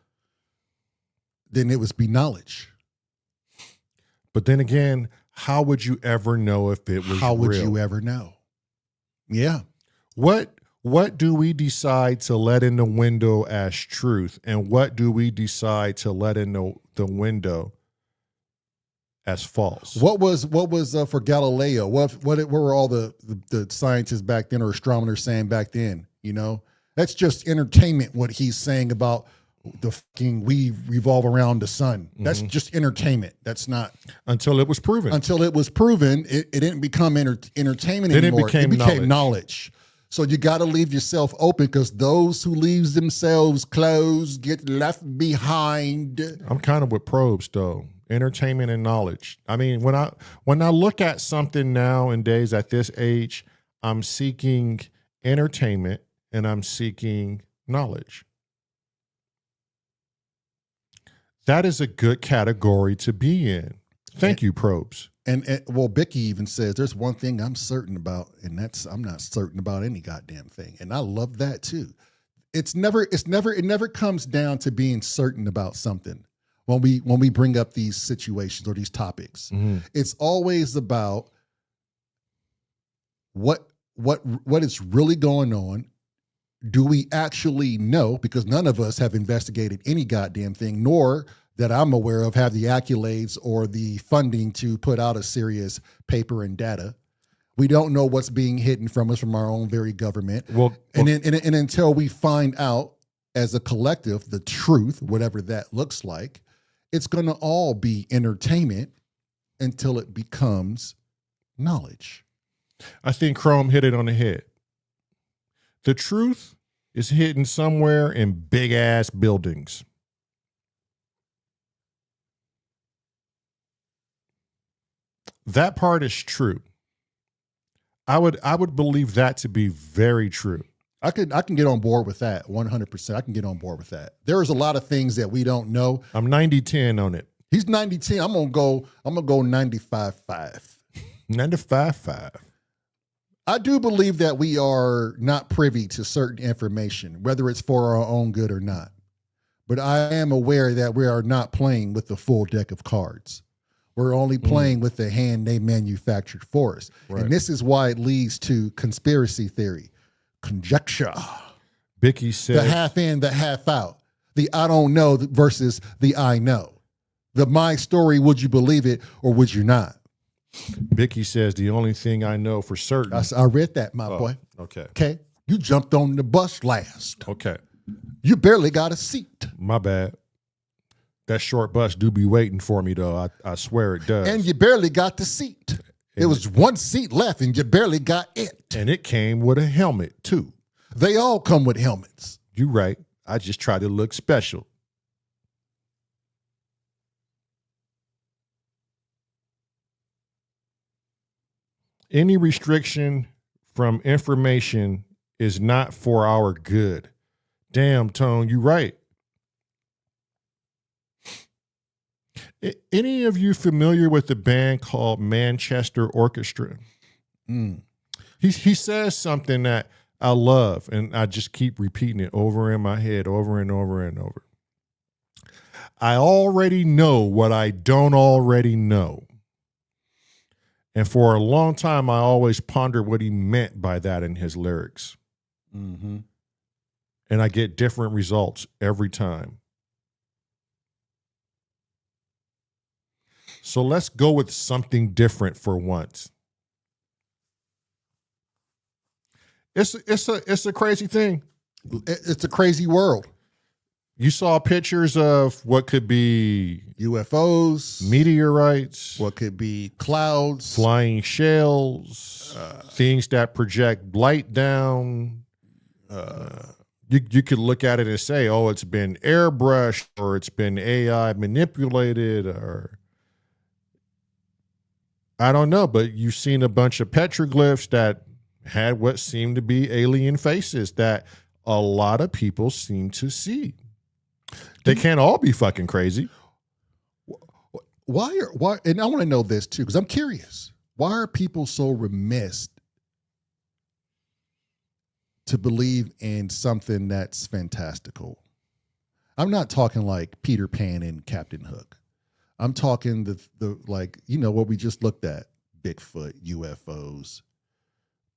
S2: then it would be knowledge.
S1: But then again, how would you ever know if it was
S2: How would
S1: real?
S2: you ever know? Yeah.
S1: What do we decide to let in the window as truth, and what do we decide to let in the window as false?
S2: What was for Galileo? What were all the scientists back then or astronomers saying back then? You know, that's just entertainment. What he's saying about the fucking we revolve around the sun. That's just entertainment. That's not
S1: Until it was proven.
S2: until it was proven. It didn't become entertainment
S1: Then it
S2: anymore.
S1: became
S2: knowledge. So you got to leave yourself open, because those who leaves themselves closed get left behind.
S1: I'm kind of with probes though. Entertainment and knowledge. I mean, when I look at something nowadays at this age, I'm seeking entertainment and I'm seeking knowledge. That is a good category to be in. Thank you, probes.
S2: And well, Becky even says there's one thing I'm certain about, and that's I'm not certain about any goddamn thing. And I love that too. It never comes down to being certain about something when we bring up these situations or these topics. It's always about what is really going on. Do we actually know? Because none of us have investigated any goddamn thing, nor that I'm aware of have the accolades or the funding to put out a serious paper and data. We don't know what's being hidden from us from our own very government. And until we find out as a collective the truth, whatever that looks like, it's going to all be entertainment until it becomes knowledge.
S1: I think Chrome hit it on the head. The truth is hidden somewhere in big ass buildings. That part is true. I would believe that to be very true.
S2: I can get on board with that 100%. I can get on board with that. There is a lot of things that we don't know.
S1: I'm 90-10 on it.
S2: He's 90-10. I'm gonna go 95-5.
S1: 95-5.
S2: I do believe that we are not privy to certain information, whether it's for our own good or not. But I am aware that we are not playing with the full deck of cards. We're only playing with the hand they manufactured for us.
S1: Right.
S2: And this is why it leads to conspiracy theory, conjecture,
S1: Bicky said
S2: the half in, the half out, the I don't know versus the I know. The my story, would you believe it or would you not?
S1: Bicky says the only thing I know for certain.
S2: I read that, my boy.
S1: Okay.
S2: Okay. You jumped on the bus last.
S1: Okay.
S2: You barely got a seat.
S1: My bad. That short bus do be waiting for me though. I swear it does.
S2: And you barely got the seat. There was one seat left and you barely got it.
S1: And it came with a helmet too.
S2: They all come with helmets.
S1: You right. I just try to look special. Any restriction from information is not for our good. Damn, Tone, you right. Any of you familiar with the band called Manchester Orchestra? He says something that I love, and I just keep repeating it over in my head, over and over and over. I already know what I don't already know. And for a long time, I always pondered what he meant by that in his lyrics. And I get different results every time. So let's go with something different for once. It's a crazy thing.
S2: It's a crazy world.
S1: You saw pictures of what could be
S2: UFOs,
S1: meteorites,
S2: what could be clouds,
S1: flying shells, things that project light down. You could look at it and say, oh, it's been airbrushed or it's been AI manipulated, or I don't know, but you've seen a bunch of petroglyphs that had what seemed to be alien faces that a lot of people seem to see. They can't all be fucking crazy.
S2: Why? And I want to know this too, because I'm curious. Why are people so remiss to believe in something that's fantastical? I'm not talking like Peter Pan and Captain Hook. I'm talking the like, you know, what we just looked at: Bigfoot, UFOs,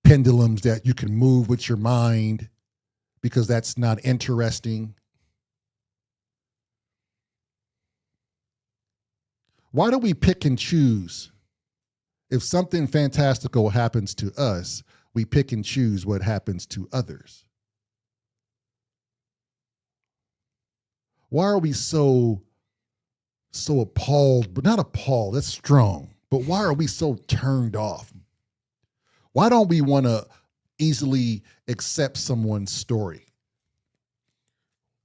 S2: pendulums that you can move with your mind because that's not interesting. Why do we pick and choose? If something fantastical happens to us, we pick and choose what happens to others. Why are we so appalled, but not appalled, that's strong, but why are we so turned off? Why don't we want to easily accept someone's story?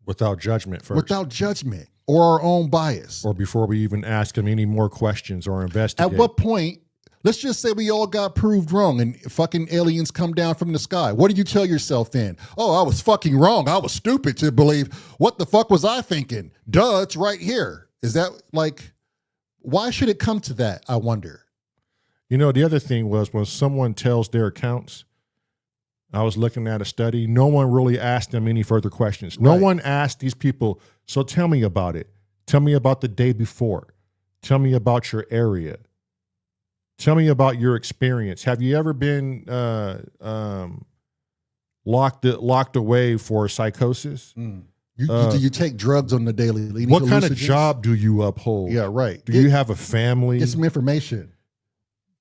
S1: Without judgment first.
S2: Without judgment or our own bias.
S1: Or before we even ask them any more questions or investigate.
S2: At what point, let's just say we all got proved wrong and fucking aliens come down from the sky. What do you tell yourself then? Oh, I was fucking wrong. I was stupid to believe. What the fuck was I thinking? Duh, it's right here. Is that like, why should it come to that, I wonder?
S1: You know, the other thing was when someone tells their accounts, I was looking at a study, no one really asked them any further questions. No one asked these people, so tell me about it. Tell me about the day before. Tell me about your area. Tell me about your experience. Have you ever been locked away for psychosis?
S2: Do you take drugs on the daily?
S1: What kind of job do you uphold?
S2: Yeah, right.
S1: Do you have a family?
S2: Get some information.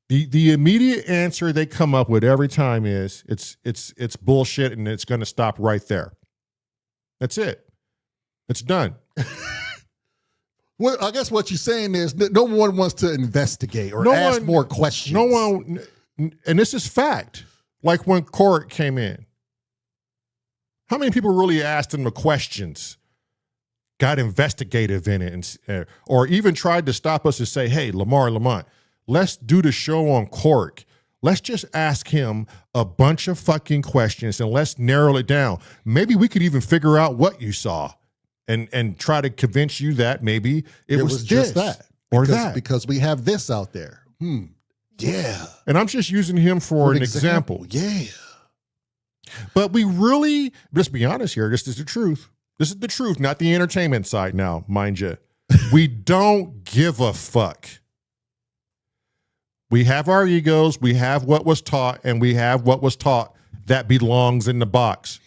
S1: The immediate answer they come up with every time is it's bullshit and it's going to stop right there. That's it. It's done.
S2: Well, I guess what you're saying is that no one wants to investigate or ask more questions.
S1: No one, and this is fact. Like when Court came in, how many people really asked him the questions, got investigative in it, and or even tried to stop us and say, hey, Lamont, let's do the show on Cork. Let's just ask him a bunch of fucking questions and let's narrow it down. Maybe we could even figure out what you saw and try to convince you that maybe it was
S2: just that.
S1: Or that.
S2: Because we have this out there. Yeah.
S1: And I'm just using him for an example.
S2: Yeah.
S1: But we really, let's be honest here, this is the truth. This is the truth, not the entertainment side now, mind you. We don't give a fuck. We have our egos, we have what was taught, and we have what was taught that belongs in the box.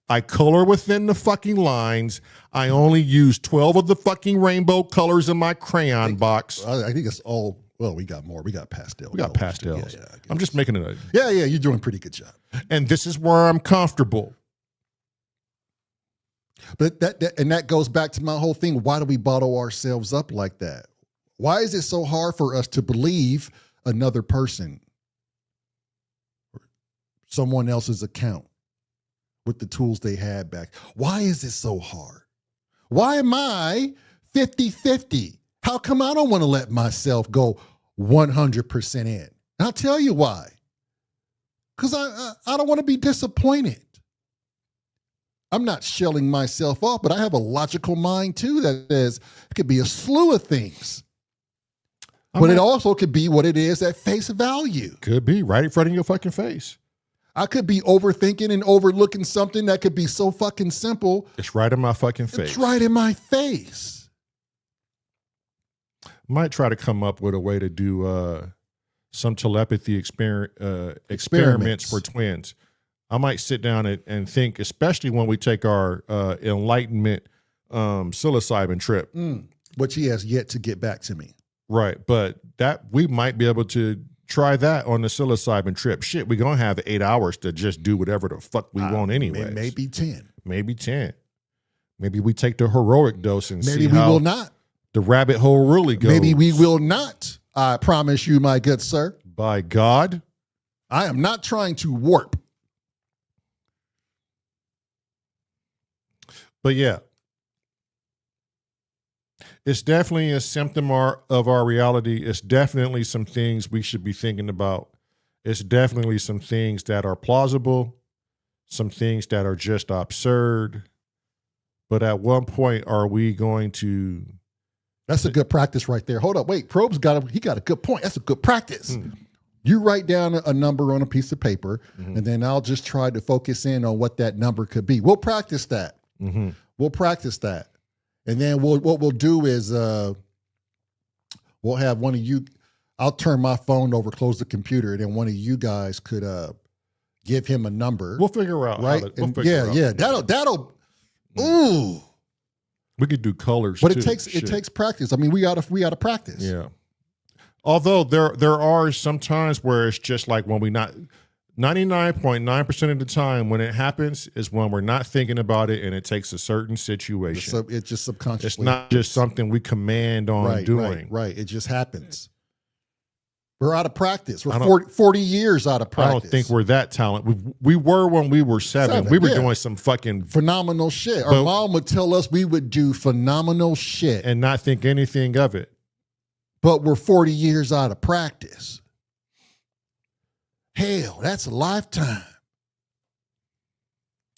S1: I color within the fucking lines. I only use 12 of the fucking rainbow colors in my crayon box.
S2: I think it's all, well, we got more. We got pastel.
S1: We got pastels. Yeah, I'm just making it.
S2: Yeah, you're doing a pretty good job.
S1: And this is where I'm comfortable.
S2: But that goes back to my whole thing. Why do we bottle ourselves up like that? Why is it so hard for us to believe another person, someone else's account with the tools they had back? Why is it so hard? Why am I 50-50? How come I don't want to let myself go 100% in? And I'll tell you why. Because I don't want to be disappointed. I'm not shelling myself off, but I have a logical mind too that says it could be a slew of things. But it also could be what it is at face value.
S1: Could be right in front of your fucking face.
S2: I could be overthinking and overlooking something that could be so fucking simple.
S1: It's right in my fucking face.
S2: It's right in my face.
S1: Might try to come up with a way to do some telepathy experiments for twins. I might sit down and think, especially when we take our enlightenment psilocybin trip.
S2: Which he has yet to get back to me.
S1: Right. But that we might be able to try that on the psilocybin trip. Shit, we're going to have 8 hours to just do whatever the fuck we want anyway.
S2: Maybe 10.
S1: Maybe 10. Maybe we take the heroic dose and
S2: Maybe
S1: see
S2: we
S1: how
S2: will not.
S1: the rabbit hole really goes.
S2: Maybe we will not. I promise you, my good sir.
S1: By God.
S2: I am not trying to warp.
S1: But yeah, it's definitely a symptom of our reality. It's definitely some things we should be thinking about. It's definitely some things that are plausible, some things that are just absurd. But at one point, are we going to...
S2: That's a good practice right there. Hold up. Wait, Probe's got a good point. That's a good practice. You write down a number on a piece of paper, and then I'll just try to focus in on what that number could be. We'll practice that. We'll practice that. And then what we'll do is we'll have one of you, I'll turn my phone over, close the computer, and then one of you guys could give him a number.
S1: We'll figure out.
S2: Right? That'll ooh.
S1: We could do colors
S2: But
S1: too.
S2: it takes practice. I mean, we gotta practice.
S1: Yeah. Although there are some times where it's just like when we not 99.9% of the time when it happens is when we're not thinking about it and it takes a certain situation.
S2: It's just subconsciously.
S1: It's not just something we command on doing.
S2: Right. It just happens. We're out of practice. We're 40 years out of practice.
S1: I don't think we're that talented. We were when we were seven. We were doing some fucking
S2: phenomenal shit. Our mom would tell us we would do phenomenal shit
S1: and not think anything of it.
S2: But we're 40 years out of practice. Hell, that's a lifetime.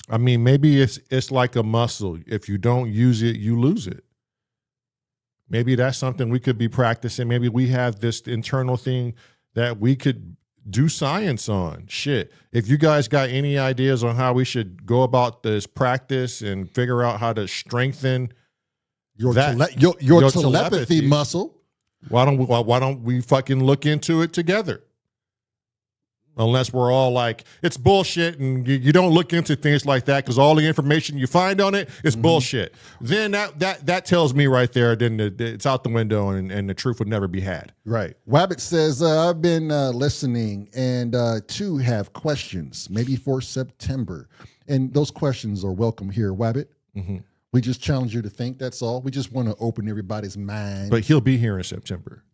S1: I mean, maybe it's like a muscle. If you don't use it, you lose it. Maybe that's something we could be practicing. Maybe we have this internal thing that we could do science on. Shit. If you guys got any ideas on how we should go about this practice and figure out how to strengthen
S2: your telepathy muscle,
S1: why don't we fucking look into it together? Unless we're all like, it's bullshit, and you don't look into things like that because all the information you find on it is bullshit. Then that tells me right there, then it's out the window and the truth would never be had.
S2: Right. Wabbit says, I've been listening and too have questions, maybe for September. And those questions are welcome here, Wabbit. We just challenge you to think, that's all. We just want to open everybody's mind.
S1: But he'll be here in September.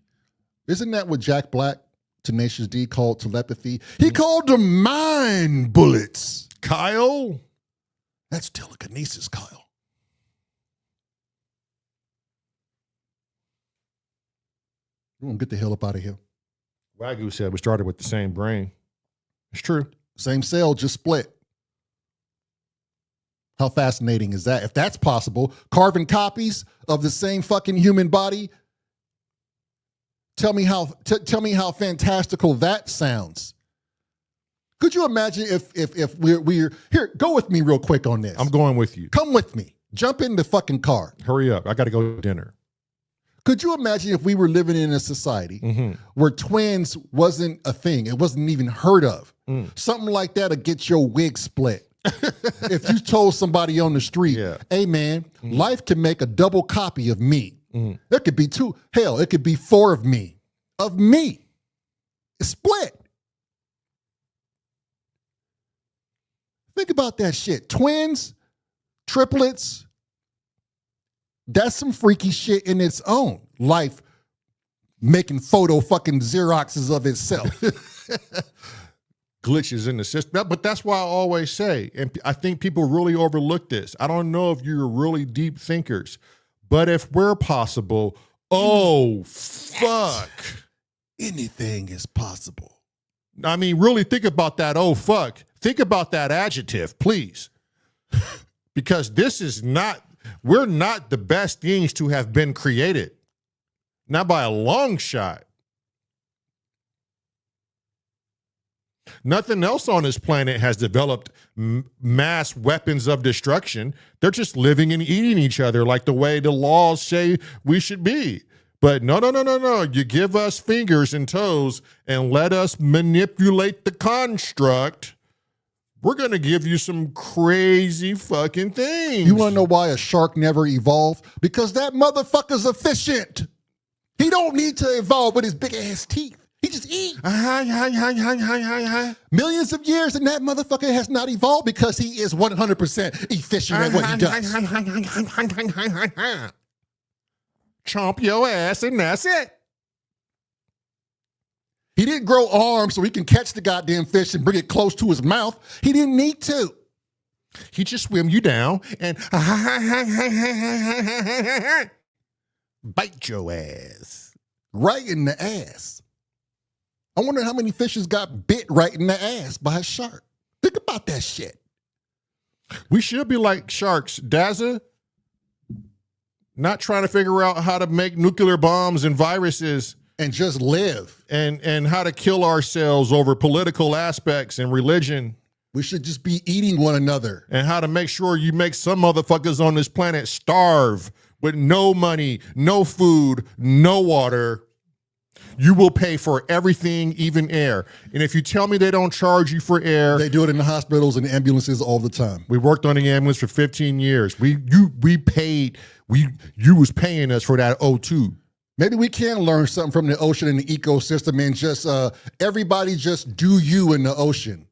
S2: Isn't that what Jack Black, Tenacious D, called telepathy? He called them mind bullets.
S1: Kyle?
S2: That's telekinesis, Kyle. We're going to get the hell up out of here.
S1: Wagyu said we started with the same brain. It's true.
S2: Same cell, just split. How fascinating is that? If that's possible, carbon copies of the same fucking human body. Tell me how fantastical that sounds. Could you imagine if we're here? Go with me real quick on this.
S1: I'm going with you.
S2: Come with me. Jump in the fucking car.
S1: Hurry up. I got to go to dinner.
S2: Could you imagine if we were living in a society where twins wasn't a thing? It wasn't even heard of. Something like that to get your wig split. If you told somebody on the street, hey man, life can make a double copy of me. There could be two. Hell, it could be four of me. It's split. Think about that shit. Twins, triplets. That's some freaky shit in its own. Life making photo fucking Xeroxes of itself.
S1: Glitches in the system. But that's why I always say, and I think people really overlook this. I don't know if you're really deep thinkers, but if we're possible, oh, fuck.
S2: Anything is possible.
S1: I mean, really think about that, oh, fuck. Think about that adjective, please. Because we're not the best things to have been created. Not by a long shot. Nothing else on this planet has developed mass weapons of destruction. They're just living and eating each other like the way the laws say we should be. But no. You give us fingers and toes and let us manipulate the construct. We're going to give you some crazy fucking things.
S2: You want to know why a shark never evolved? Because that motherfucker's efficient. He don't need to evolve with his big ass teeth. He just eat. Millions of years and that motherfucker has not evolved because he is 100% efficient at what he does.
S1: Chomp your ass and that's it.
S2: He didn't grow arms so he can catch the goddamn fish and bring it close to his mouth. He didn't need to.
S1: He just swim you down and bite your ass.
S2: Right in the ass. I wonder how many fishes got bit right in the ass by a shark. Think about that shit.
S1: We should be like sharks. Daza, not trying to figure out how to make nuclear bombs and viruses.
S2: And just live.
S1: And how to kill ourselves over political aspects and religion.
S2: We should just be eating one another.
S1: And how to make sure you make some motherfuckers on this planet starve with no money, no food, no water. You will pay for everything, even air. And if you tell me they don't charge you for air.
S2: They do it in the hospitals and ambulances all the time.
S1: We worked on the ambulance for 15 years. You was paying us for that O2.
S2: Maybe we can learn something from the ocean and the ecosystem and just everybody just do you in the ocean.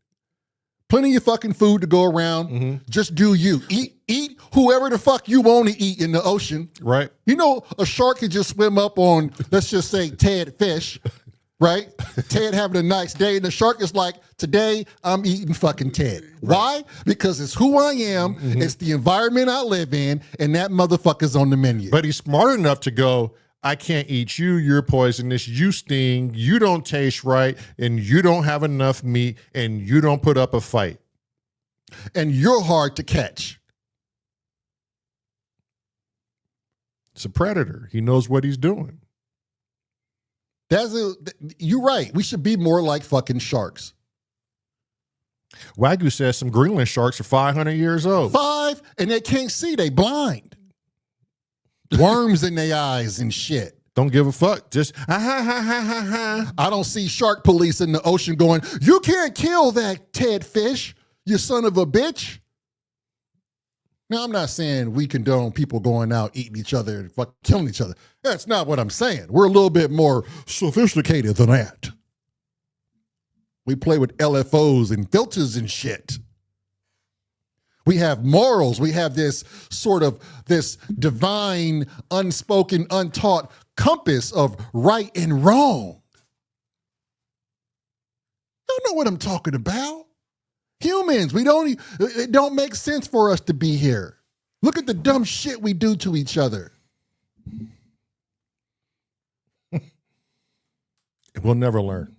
S2: Plenty of fucking food to go around. Mm-hmm. Just do you. Eat whoever the fuck you want to eat in the ocean.
S1: Right.
S2: You know, a shark could just swim up on, let's just say, Ted fish, right? Ted having a nice day. And the shark is like, today I'm eating fucking Ted. Right. Why? Because it's who I am. Mm-hmm. It's the environment I live in. And that motherfucker's on the menu.
S1: But he's smart enough to go, I can't eat you, you're poisonous, you sting, you don't taste right, and you don't have enough meat, and you don't put up a fight.
S2: And you're hard to catch.
S1: It's a predator. He knows what he's doing.
S2: You're right. We should be more like fucking sharks.
S1: Wagyu says some Greenland sharks are 500 years old.
S2: 5, and they can't see, they blind. Worms in their eyes and shit.
S1: Don't give a fuck. Just
S2: I don't see shark police in the ocean going, you can't kill that Ted fish, you son of a bitch. Now, I'm not saying we condone people going out eating each other and killing each other. That's not what I'm saying. We're a little bit more sophisticated than that. We play with LFOs and filters and shit. We have morals. We have this sort of this divine, unspoken, untaught compass of right and wrong. You know what I'm talking about. Humans, it don't make sense for us to be here. Look at the dumb shit we do to each other.
S1: We'll never learn.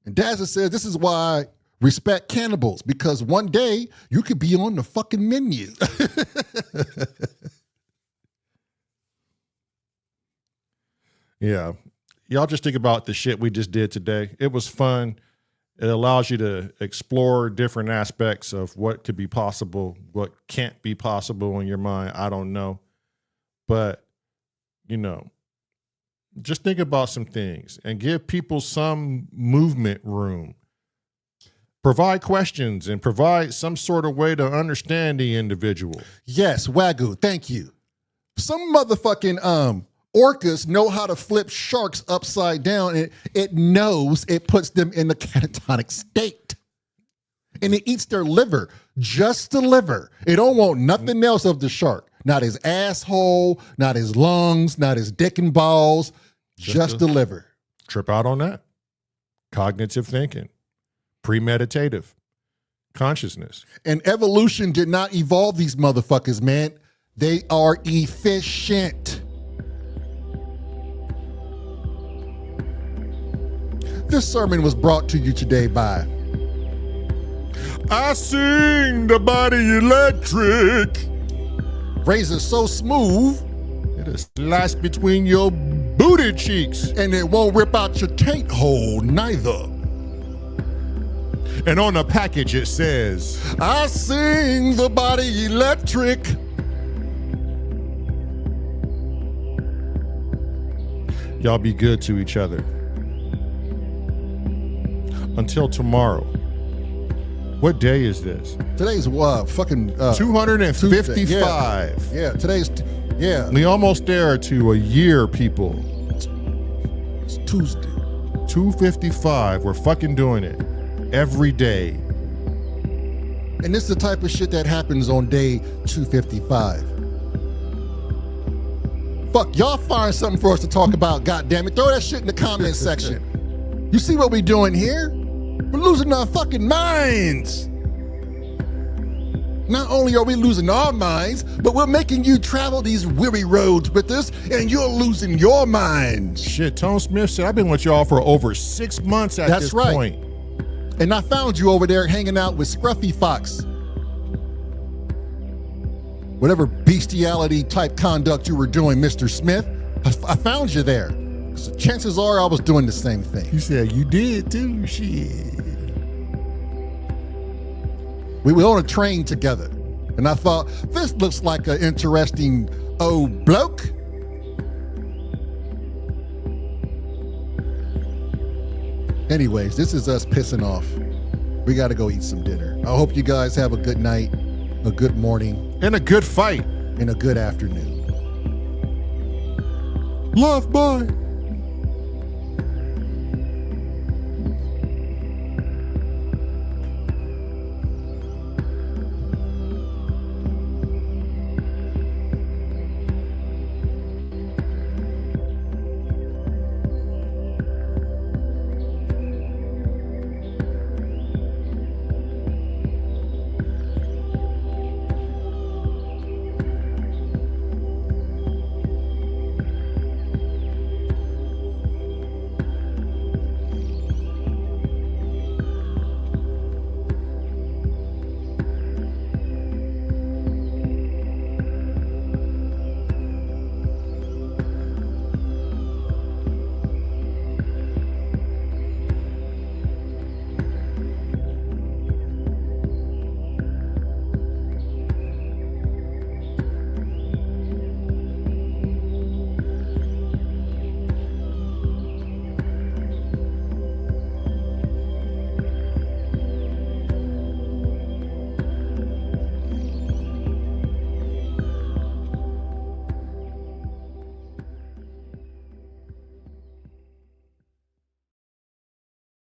S2: And Dazza says this is why respect cannibals, because one day you could be on the fucking menu.
S1: Yeah. Y'all just think about the shit we just did today. It was fun. It allows you to explore different aspects of what could be possible, what can't be possible in your mind. I don't know. But, just think about some things and give people some movement room. Provide questions and provide some sort of way to understand the individual.
S2: Yes, Wagyu, thank you. Some motherfucking orcas know how to flip sharks upside down, and it knows it puts them in the catatonic state. And it eats their liver, just the liver. It don't want nothing else of the shark. Not his asshole, not his lungs, not his dick and balls, just the liver.
S1: Trip out on that. Cognitive thinking. Premeditative. Consciousness.
S2: And evolution did not evolve these motherfuckers, man. They are efficient. This sermon was brought to you today by
S1: I sing the body electric.
S2: Razor so smooth
S1: it'll slice between your booty cheeks.
S2: And it won't rip out your taint hole neither.
S1: And on the package it says,
S2: I sing the body electric.
S1: Y'all be good to each other. Until tomorrow. What day is this?
S2: Today's fucking
S1: 255.
S2: Yeah, today's
S1: We almost there to a year, people.
S2: Tuesday.
S1: 2:55. We're fucking doing it every day.
S2: And this is the type of shit that happens on day 255. Fuck, y'all find something for us to talk about, goddammit. Throw that shit in the comment section. You see what we doing here? We're losing our fucking minds. Not only are we losing our minds, but we're making you travel these weary roads with us, and you're losing your minds.
S1: Shit, Tone Smith said, I've been with y'all for over 6 months at
S2: That's
S1: this
S2: right.
S1: point.
S2: And I found you over there hanging out with Scruffy Fox. Whatever bestiality type conduct you were doing, Mr. Smith, I found you there. So chances are I was doing the same thing.
S1: You said you did too, shit.
S2: We were on a train together, and I thought, this looks like an interesting old bloke. Anyways, this is us pissing off. We got to go eat some dinner. I hope you guys have a good night, a good morning,
S1: And a good fight.
S2: and a good afternoon.
S1: Love, bye.